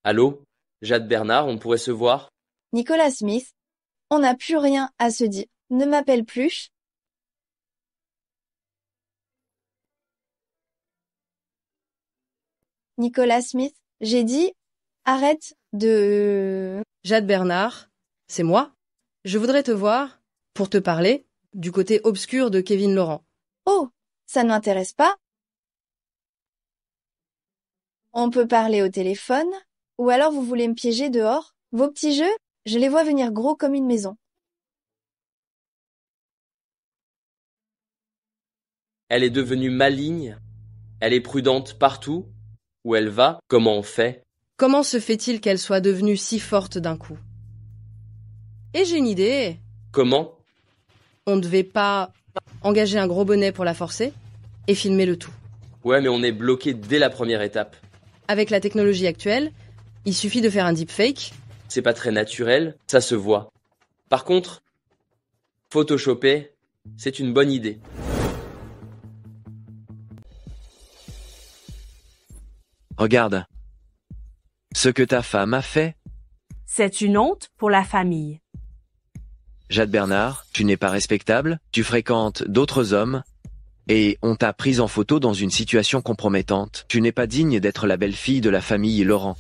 allô? Jade Bernard, on pourrait se voir? Nicolas Smith, on n'a plus rien à se dire. Ne m'appelle plus. Nicolas Smith, j'ai dit, arrête de... Jade Bernard, c'est moi. Je voudrais te voir, pour te parler, du côté obscur de Kevin Laurent. Oh, ça ne m'intéresse pas. On peut parler au téléphone, ou alors vous voulez me piéger dehors? Vos petits jeux, je les vois venir gros comme une maison. Elle est devenue maligne? Elle est prudente partout? Où elle va? Comment on fait? Comment se fait-il qu'elle soit devenue si forte d'un coup? Et j'ai une idée. Comment? On ne devait pas engager un gros bonnet pour la forcer et filmer le tout. Ouais, mais on est bloqué dès la première étape. Avec la technologie actuelle, il suffit de faire un deepfake. C'est pas très naturel, ça se voit. Par contre, photoshopper, c'est une bonne idée. Regarde. Ce que ta femme a fait. C'est une honte pour la famille. Jade Bernard, tu n'es pas respectable, tu fréquentes d'autres hommes, et on t'a prise en photo dans une situation compromettante. Tu n'es pas digne d'être la belle-fille de la famille Laurent.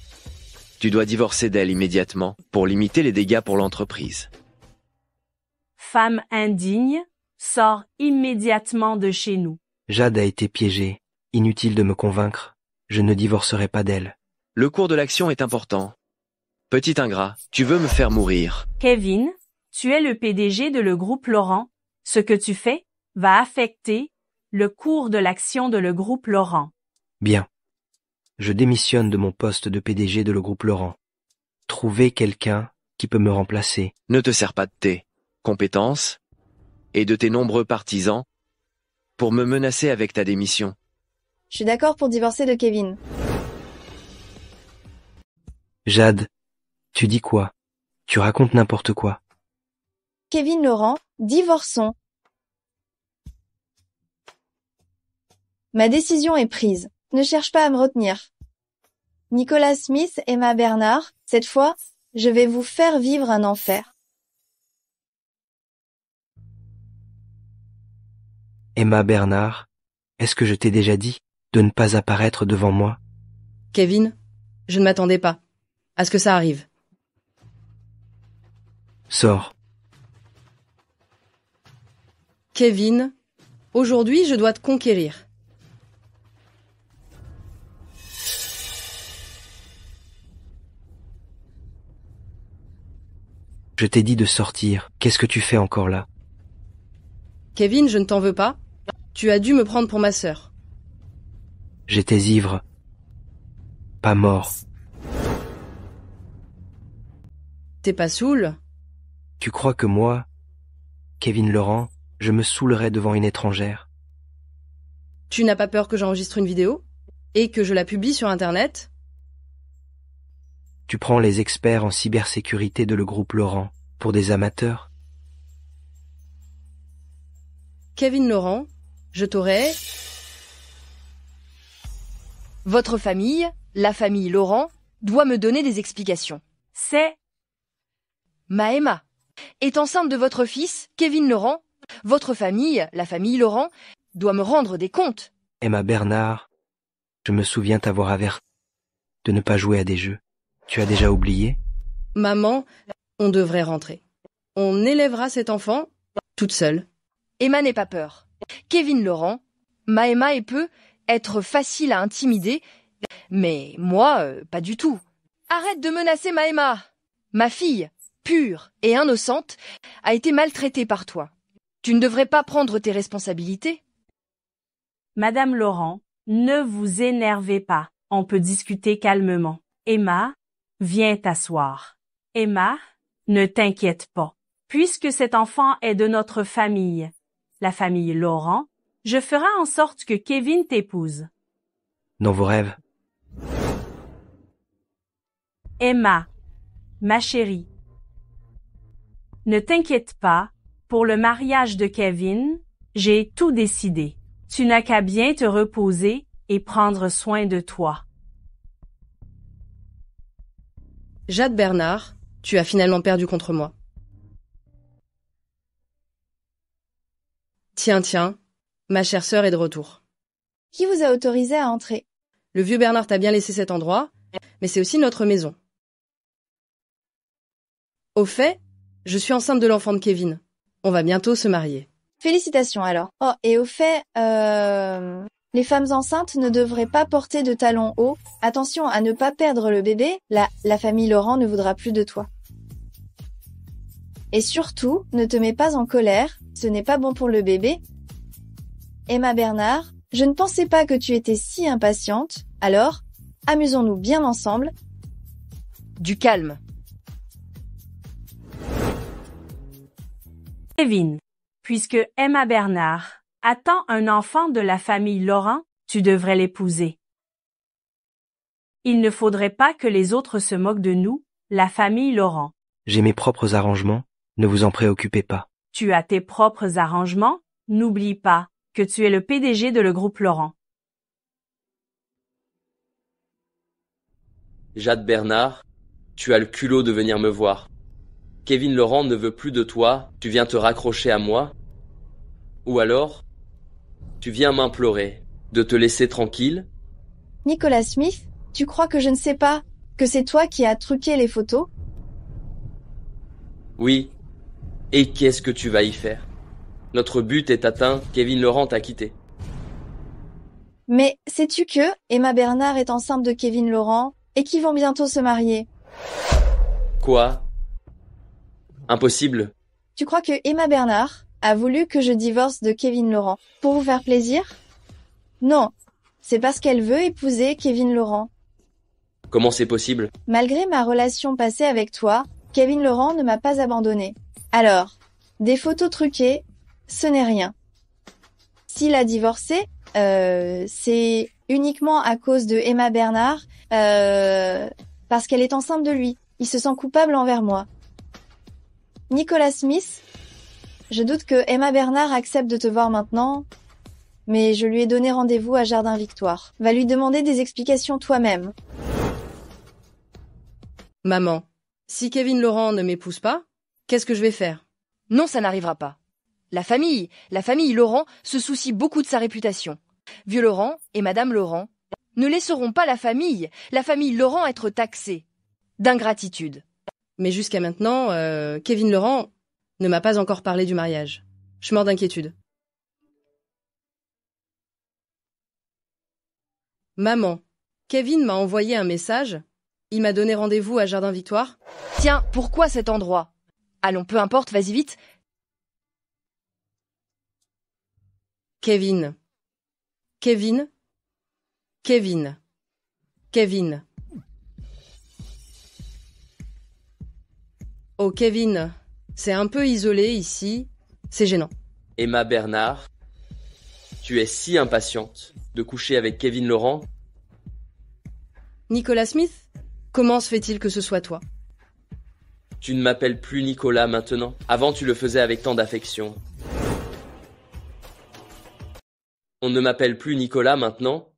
Tu dois divorcer d'elle immédiatement pour limiter les dégâts pour l'entreprise. Femme indigne, sors immédiatement de chez nous. Jade a été piégée. Inutile de me convaincre. Je ne divorcerai pas d'elle. Le cours de l'action est important. Petit ingrat, tu veux me faire mourir. Kevin, tu es le PDG de le groupe Laurent. Ce que tu fais va affecter le cours de l'action de le groupe Laurent. Bien. Je démissionne de mon poste de PDG de le groupe Laurent. Trouvez quelqu'un qui peut me remplacer. Ne te sers pas de tes compétences et de tes nombreux partisans pour me menacer avec ta démission. Je suis d'accord pour divorcer de Kevin. Jade, tu dis quoi? Tu racontes n'importe quoi. Kevin Laurent, divorçons. Ma décision est prise. Ne cherche pas à me retenir. Nicolas Smith, Emma Bernard, cette fois, je vais vous faire vivre un enfer. Emma Bernard, est-ce que je t'ai déjà dit de ne pas apparaître devant moi? Kevin, je ne m'attendais pas à ce que ça arrive. Sors. Kevin, aujourd'hui je dois te conquérir. Je t'ai dit de sortir. Qu'est-ce que tu fais encore là? Kevin, je ne t'en veux pas. Tu as dû me prendre pour ma sœur. J'étais ivre. Pas mort. T'es pas saoul? Tu crois que moi, Kevin Laurent, je me saoulerais devant une étrangère? Tu n'as pas peur que j'enregistre une vidéo et que je la publie sur Internet? Tu prends les experts en cybersécurité de le groupe Laurent pour des amateurs? Kevin Laurent, je t'aurais... Votre famille, la famille Laurent, doit me donner des explications. C'est... Emma est enceinte de votre fils, Kevin Laurent. Votre famille, la famille Laurent, doit me rendre des comptes. Emma Bernard, je me souviens t'avoir averti de ne pas jouer à des jeux. Tu as déjà oublié? Maman, on devrait rentrer. On élèvera cet enfant toute seule. Emma n'aie pas peur. Kevin Laurent, Emma peut être facile à intimider, mais moi, pas du tout. Arrête de menacer Emma. Ma fille, pure et innocente, a été maltraitée par toi. Tu ne devrais pas prendre tes responsabilités. Madame Laurent, ne vous énervez pas. On peut discuter calmement. Emma, viens t'asseoir. Emma, ne t'inquiète pas. Puisque cet enfant est de notre famille, la famille Laurent, je ferai en sorte que Kevin t'épouse. Dans vos rêves. Emma, ma chérie. Ne t'inquiète pas, pour le mariage de Kevin, j'ai tout décidé. Tu n'as qu'à bien te reposer et prendre soin de toi. Jade Bernard, tu as finalement perdu contre moi. Tiens, ma chère sœur est de retour. Qui vous a autorisé à entrer? Le vieux Bernard t'a bien laissé cet endroit, mais c'est aussi notre maison. Au fait, je suis enceinte de l'enfant de Kevin. On va bientôt se marier. Félicitations alors. Oh, et au fait, les femmes enceintes ne devraient pas porter de talons hauts. Attention à ne pas perdre le bébé, la famille Laurent ne voudra plus de toi. Et surtout, ne te mets pas en colère, ce n'est pas bon pour le bébé. Emma Bernard, je ne pensais pas que tu étais si impatiente, alors, amusons-nous bien ensemble. Du calme. Kevin, puisque Emma Bernard attend un enfant de la famille Laurent, tu devrais l'épouser. Il ne faudrait pas que les autres se moquent de nous, la famille Laurent. J'ai mes propres arrangements, ne vous en préoccupez pas. Tu as tes propres arrangements, n'oublie pas que tu es le PDG de le groupe Laurent. Jade Bernard, tu as le culot de venir me voir. Kevin Laurent ne veut plus de toi, tu viens te raccrocher à moi. Ou alors, tu viens m'implorer de te laisser tranquille. Nicolas Smith, tu crois que je ne sais pas que c'est toi qui as truqué les photos? Oui. Et qu'est-ce que tu vas y faire? Notre but est atteint, Kevin Laurent t'a quitté. Mais sais-tu que Emma Bernard est enceinte de Kevin Laurent et qu'ils vont bientôt se marier? Quoi? Impossible. Tu crois que Emma Bernard a voulu que je divorce de Kevin Laurent pour vous faire plaisir? Non, c'est parce qu'elle veut épouser Kevin Laurent. Comment c'est possible? Malgré ma relation passée avec toi, Kevin Laurent ne m'a pas abandonnée. Alors, des photos truquées, ce n'est rien. S'il a divorcé, c'est uniquement à cause de Emma Bernard, parce qu'elle est enceinte de lui. Il se sent coupable envers moi. Nicolas Smith, je doute que Emma Bernard accepte de te voir maintenant, mais je lui ai donné rendez-vous à Jardin Victoire. Va lui demander des explications toi-même. Maman, si Kevin Laurent ne m'épouse pas, qu'est-ce que je vais faire? Non, ça n'arrivera pas. La famille Laurent se soucie beaucoup de sa réputation. Vieux Laurent et Madame Laurent ne laisseront pas la famille Laurent être taxée d'ingratitude. Mais jusqu'à maintenant, Kevin Laurent ne m'a pas encore parlé du mariage. Je suis mort d'inquiétude. Maman, Kevin m'a envoyé un message. Il m'a donné rendez-vous à Jardin Victoire. Tiens, pourquoi cet endroit? Allons, peu importe, vas-y vite. Kevin. Oh Kevin, c'est un peu isolé ici, c'est gênant. Emma Bernard, tu es si impatiente de coucher avec Kevin Laurent. Nicolas Smith, comment se fait-il que ce soit toi? Tu ne m'appelles plus Nicolas maintenant. Avant, tu le faisais avec tant d'affection. On ne m'appelle plus Nicolas maintenant.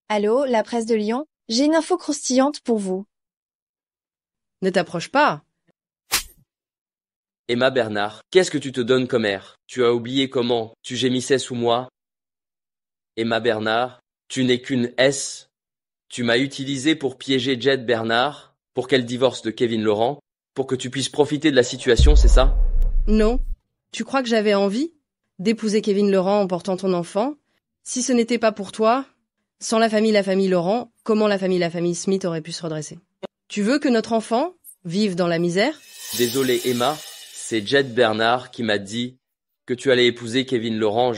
Allô, la presse de Lyon? J'ai une info croustillante pour vous. Ne t'approche pas. Emma Bernard, qu'est-ce que tu te donnes comme air? Tu as oublié comment tu gémissais sous moi? Emma Bernard, tu n'es qu'une S. Tu m'as utilisé pour piéger Jade Bernard, pour qu'elle divorce de Kevin Laurent, pour que tu puisses profiter de la situation, c'est ça? Non. Tu crois que j'avais envie d'épouser Kevin Laurent en portant ton enfant? Si ce n'était pas pour toi, sans la famille Laurent, comment la famille Smith aurait pu se redresser? Tu veux que notre enfant vive dans la misère? Désolé Emma, c'est Jade Bernard qui m'a dit que tu allais épouser Kevin Laurent,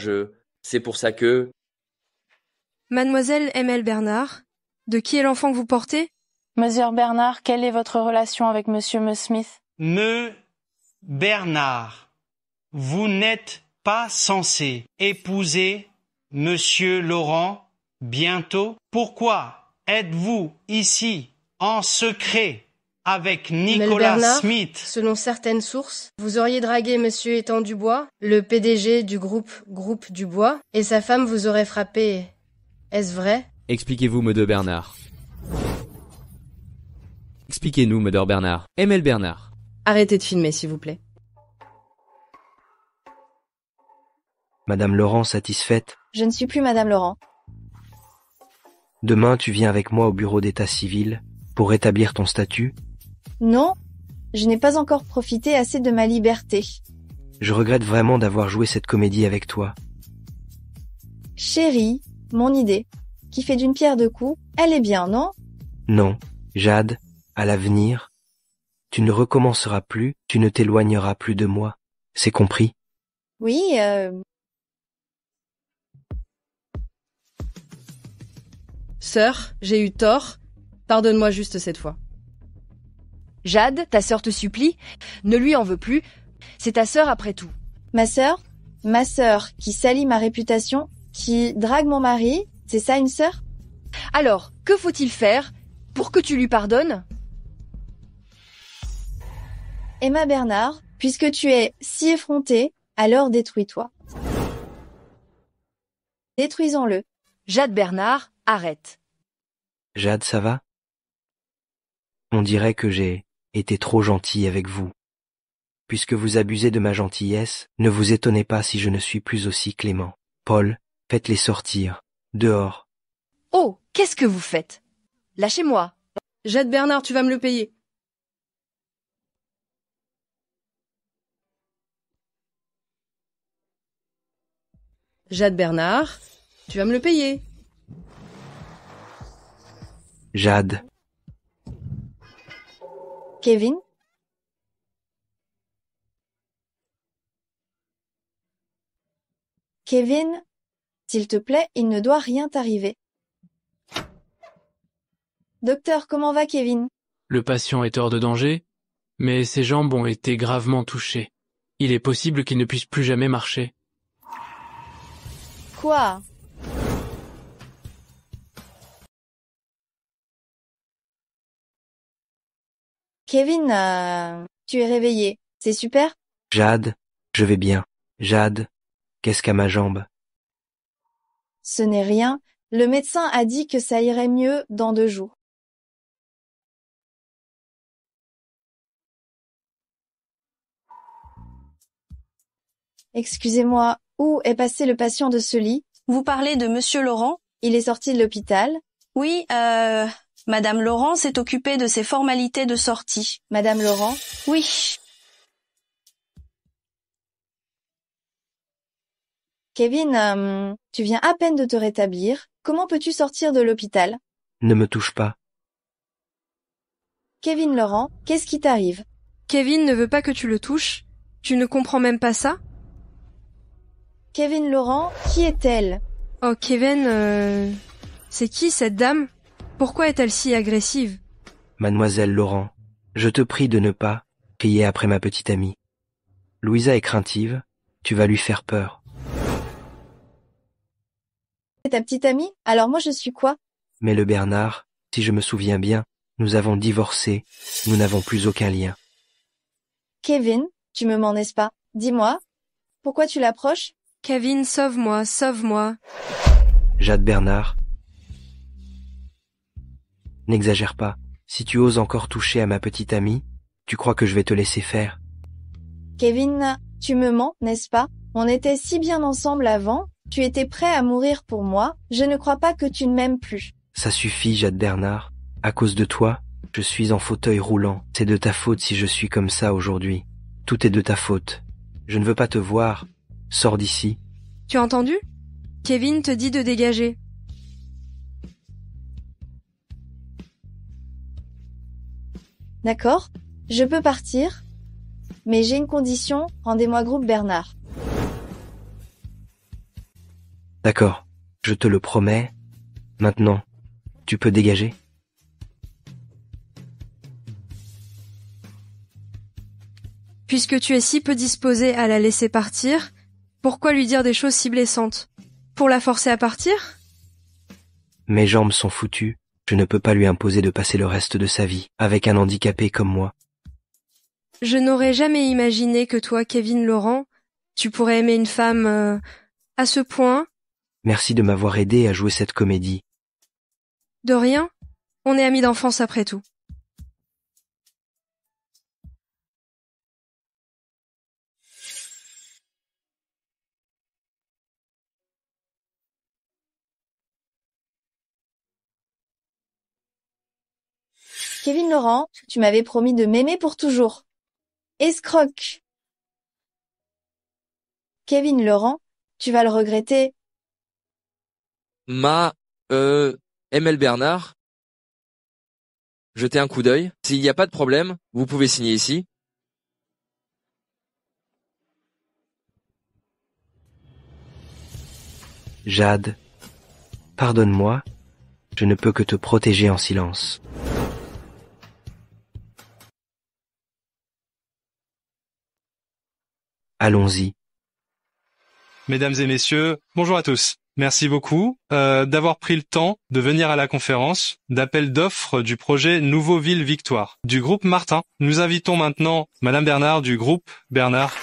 c'est pour ça que... Mademoiselle M.L. Bernard, de qui est l'enfant que vous portez? Monsieur Bernard, quelle est votre relation avec Monsieur Smith? Bernard, vous n'êtes pas censé épouser Monsieur Laurent Bientôt. Pourquoi êtes-vous ici en secret avec Nicolas Bernard, Smith? Selon certaines sources, vous auriez dragué Monsieur Étang Dubois, le PDG du groupe Dubois, et sa femme vous aurait frappé. Est-ce vrai? Expliquez-vous, Mode Bernard. Expliquez-nous, Mode Bernard. ML Bernard. Arrêtez de filmer, s'il vous plaît. Madame Laurent satisfaite? Je ne suis plus Madame Laurent. Demain, tu viens avec moi au bureau d'état civil pour rétablir ton statut? Non, je n'ai pas encore profité assez de ma liberté. Je regrette vraiment d'avoir joué cette comédie avec toi. Chérie, mon idée, qui fait d'une pierre deux coups, elle est bien, non? Non, Jade, à l'avenir, tu ne recommenceras plus, tu ne t'éloigneras plus de moi. C'est compris? Oui, Sœur, j'ai eu tort. Pardonne-moi juste cette fois. Jade, ta sœur te supplie. Ne lui en veux plus. C'est ta sœur après tout. Ma sœur qui salit ma réputation, qui drague mon mari, c'est ça une sœur? Alors, que faut-il faire pour que tu lui pardonnes? Emma Bernard, puisque tu es si effrontée, alors détruis-toi. Détruisons-le. Jade Bernard, arrête. Jade, ça va? On dirait que j'ai été trop gentil avec vous. Puisque vous abusez de ma gentillesse, ne vous étonnez pas si je ne suis plus aussi clément. Paul, faites-les sortir. Dehors. Oh, qu'est-ce que vous faites? Lâchez-moi. Jade Bernard, tu vas me le payer. Jade Bernard, tu vas me le payer. Jade. Kevin? Kevin, s'il te plaît, il ne doit rien t'arriver. Docteur, comment va Kevin? Le patient est hors de danger, mais ses jambes ont été gravement touchées. Il est possible qu'il ne puisse plus jamais marcher. Quoi? Kevin, tu es réveillé. C'est super? Jade, je vais bien. Jade, qu'est-ce qu'à ma jambe? Ce n'est rien. Le médecin a dit que ça irait mieux dans 2 jours. Excusez-moi, où est passé le patient de ce lit? Vous parlez de Monsieur Laurent? Il est sorti de l'hôpital. Oui, Madame Laurent s'est occupée de ses formalités de sortie. Madame Laurent? Oui. Kevin, tu viens à peine de te rétablir. Comment peux-tu sortir de l'hôpital? Ne me touche pas. Kevin Laurent, qu'est-ce qui t'arrive? Kevin ne veut pas que tu le touches? Tu ne comprends même pas ça? Kevin Laurent, qui est-elle? Oh Kevin, c'est qui cette dame? Pourquoi est-elle si agressive? Mademoiselle Laurent, je te prie de ne pas crier après ma petite amie. Louisa est craintive, tu vas lui faire peur. C'est ta petite amie? Alors moi je suis quoi? Mais le Bernard, si je me souviens bien, nous avons divorcé, nous n'avons plus aucun lien. Kevin, tu me mens, n'est-ce pas? Dis-moi, pourquoi tu l'approches? Kevin, sauve-moi, sauve-moi. Jade Bernard, n'exagère pas. Si tu oses encore toucher à ma petite amie, tu crois que je vais te laisser faire? Kevin, tu me mens, n'est-ce pas? On était si bien ensemble avant, tu étais prêt à mourir pour moi, je ne crois pas que tu ne m'aimes plus. Ça suffit, Jade Bernard. À cause de toi, je suis en fauteuil roulant. C'est de ta faute si je suis comme ça aujourd'hui. Tout est de ta faute. Je ne veux pas te voir. Sors d'ici. Tu as entendu? Kevin te dit de dégager. D'accord, je peux partir, mais j'ai une condition, rendez-moi groupe Bernard. D'accord, je te le promets. Maintenant, tu peux dégager? Puisque tu es si peu disposé à la laisser partir, pourquoi lui dire des choses si blessantes? Pour la forcer à partir? Mes jambes sont foutues, je ne peux pas lui imposer de passer le reste de sa vie avec un handicapé comme moi. Je n'aurais jamais imaginé que toi, Kevin Laurent, tu pourrais aimer une femme à ce point. Merci de m'avoir aidé à jouer cette comédie. De rien, on est amis d'enfance après tout. Kevin Laurent, tu m'avais promis de m'aimer pour toujours. Escroc. Kevin Laurent, tu vas le regretter. ML Bernard. Jetez un coup d'œil. S'il n'y a pas de problème, vous pouvez signer ici. Jade, pardonne-moi, je ne peux que te protéger en silence. Allons-y. Mesdames et messieurs, bonjour à tous. Merci beaucoup d'avoir pris le temps de venir à la conférence d'appel d'offres du projet Nouveau Ville Victoire du groupe Martin. Nous invitons maintenant Madame Bernard du groupe Bernard.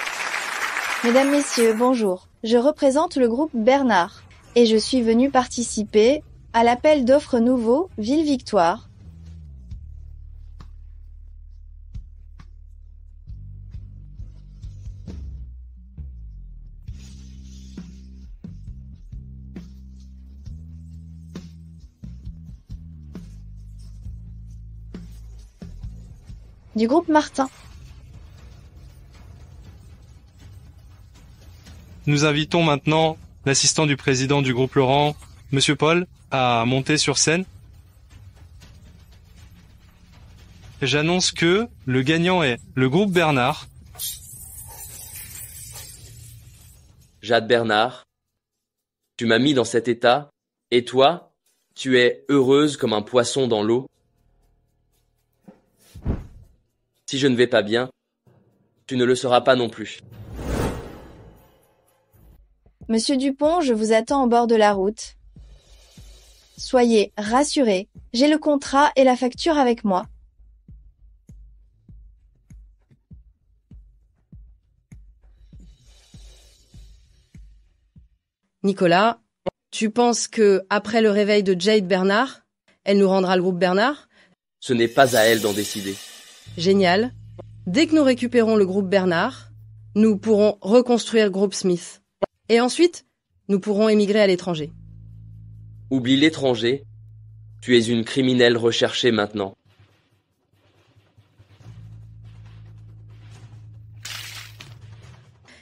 Mesdames, Messieurs, bonjour. Je représente le groupe Bernard et je suis venue participer à l'appel d'offres Nouveau Ville Victoire. Du groupe Martin. Nous invitons maintenant l'assistant du président du groupe Laurent, Monsieur Paul, à monter sur scène. J'annonce que le gagnant est le groupe Bernard. Jade Bernard, tu m'as mis dans cet état, et toi, tu es heureuse comme un poisson dans l'eau. Si je ne vais pas bien, tu ne le seras pas non plus. Monsieur Dupont, je vous attends au bord de la route. Soyez rassurés, j'ai le contrat et la facture avec moi. Nicolas, tu penses que, après le réveil de Jade Bernard, elle nous rendra le groupe Bernard? Ce n'est pas à elle d'en décider. Génial. Dès que nous récupérons le groupe Bernard, nous pourrons reconstruire le groupe Smith. Et ensuite, nous pourrons émigrer à l'étranger. Oublie l'étranger. Tu es une criminelle recherchée maintenant.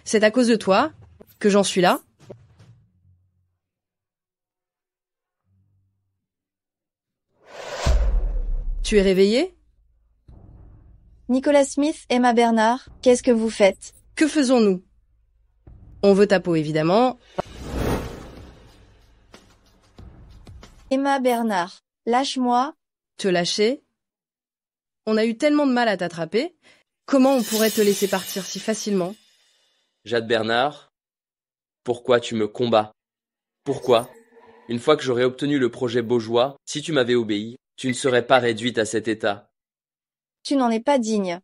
C'est à cause de toi que j'en suis là. Tu es réveillé? Nicolas Smith, Emma Bernard, qu'est-ce que vous faites? Que faisons-nous? On veut ta peau, évidemment. Emma Bernard, lâche-moi. Te lâcher? On a eu tellement de mal à t'attraper. Comment on pourrait te laisser partir si facilement? Jade Bernard, pourquoi tu me combats? Pourquoi? Une fois que j'aurais obtenu le projet Beaujois, si tu m'avais obéi, tu ne serais pas réduite à cet état. Tu n'en es pas digne.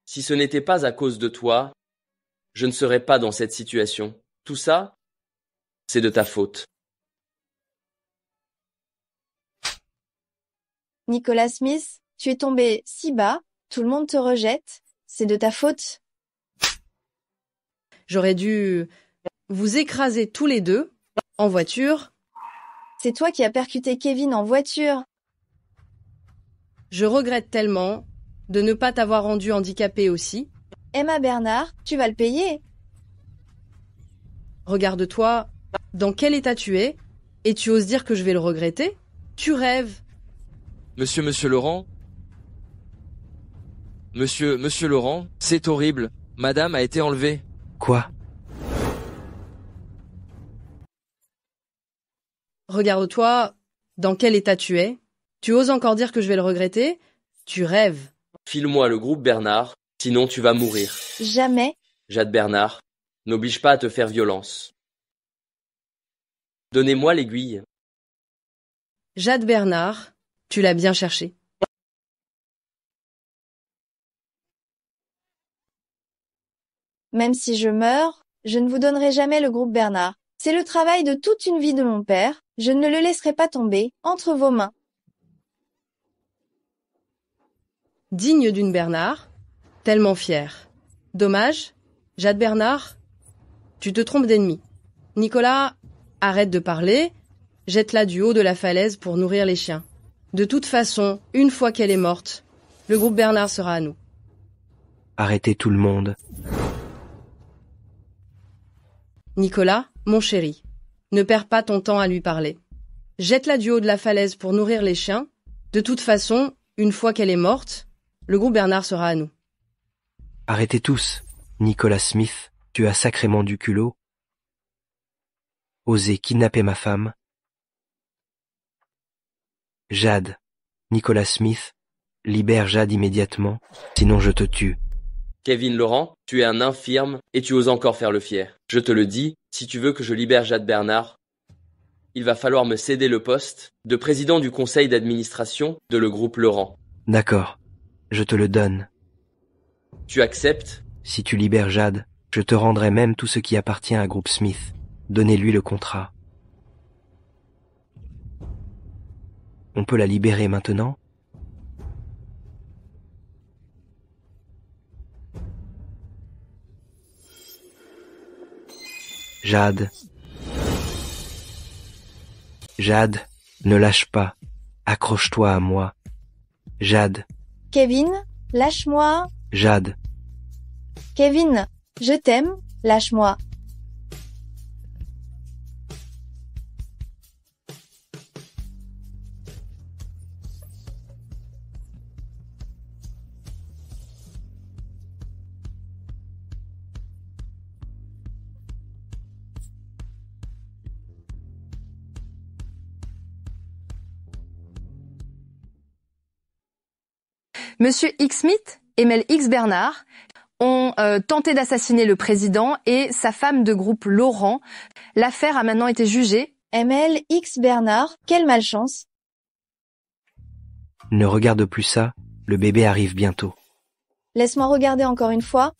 Si ce n'était pas à cause de toi, je ne serais pas dans cette situation. Tout ça, c'est de ta faute. Nicolas Smith, tu es tombé si bas, tout le monde te rejette, c'est de ta faute. J'aurais dû vous écraser tous les deux, en voiture. C'est toi qui as percuté Kevin en voiture. Je regrette tellement de ne pas t'avoir rendu handicapé aussi. Emma Bernard, tu vas le payer. Regarde-toi, dans quel état tu es, et tu oses dire que je vais le regretter? Tu rêves. Monsieur Laurent. Monsieur Laurent, c'est horrible. Madame a été enlevée. Quoi? Regarde-toi, dans quel état tu es. Tu oses encore dire que je vais le regretter? Tu rêves. File-moi le groupe Bernard, sinon tu vas mourir. Jamais. Jade Bernard, n'oblige pas à te faire violence. Donnez-moi l'aiguille. Jade Bernard, tu l'as bien cherché. Même si je meurs, je ne vous donnerai jamais le groupe Bernard. C'est le travail de toute une vie de mon père, je ne le laisserai pas tomber entre vos mains. Digne d'une Bernard, tellement fière. Dommage, Jade Bernard, tu te trompes d'ennemi. Nicolas, arrête de parler, jette-la du haut de la falaise pour nourrir les chiens. De toute façon, une fois qu'elle est morte, le groupe Bernard sera à nous. Arrêtez tout le monde. Nicolas, mon chéri, ne perds pas ton temps à lui parler. Jette-la du haut de la falaise pour nourrir les chiens. De toute façon, une fois qu'elle est morte, le groupe Bernard sera à nous. Arrêtez tous. Nicolas Smith, tu as sacrément du culot. Osez kidnapper ma femme. Jade, Nicolas Smith, libère Jade immédiatement, sinon je te tue. Kevin Laurent, tu es un infirme et tu oses encore faire le fier. Je te le dis, si tu veux que je libère Jade Bernard, il va falloir me céder le poste de président du conseil d'administration de le groupe Laurent. D'accord, je te le donne. Tu acceptes? Si tu libères Jade, je te rendrai même tout ce qui appartient à groupe Smith. Donnez-lui le contrat. On peut la libérer maintenant? Jade. Jade, ne lâche pas. Accroche-toi à moi. Jade. Kevin, lâche-moi. Jade. Kevin, je t'aime, lâche-moi. Monsieur X. Smith et Mel X. Bernard ont tenté d'assassiner le président et sa femme de groupe Laurent. L'affaire a maintenant été jugée. ML X. Bernard, quelle malchance. Ne regarde plus ça, le bébé arrive bientôt. Laisse-moi regarder encore une fois.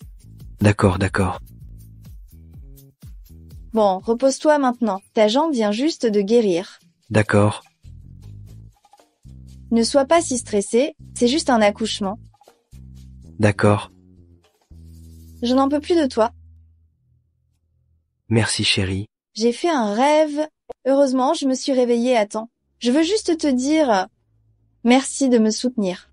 D'accord, d'accord. Bon, repose-toi maintenant. Ta jambe vient juste de guérir. D'accord. Ne sois pas si stressé, c'est juste un accouchement. D'accord. Je n'en peux plus de toi. Merci chérie. J'ai fait un rêve. Heureusement, je me suis réveillée à temps. Je veux juste te dire merci de me soutenir.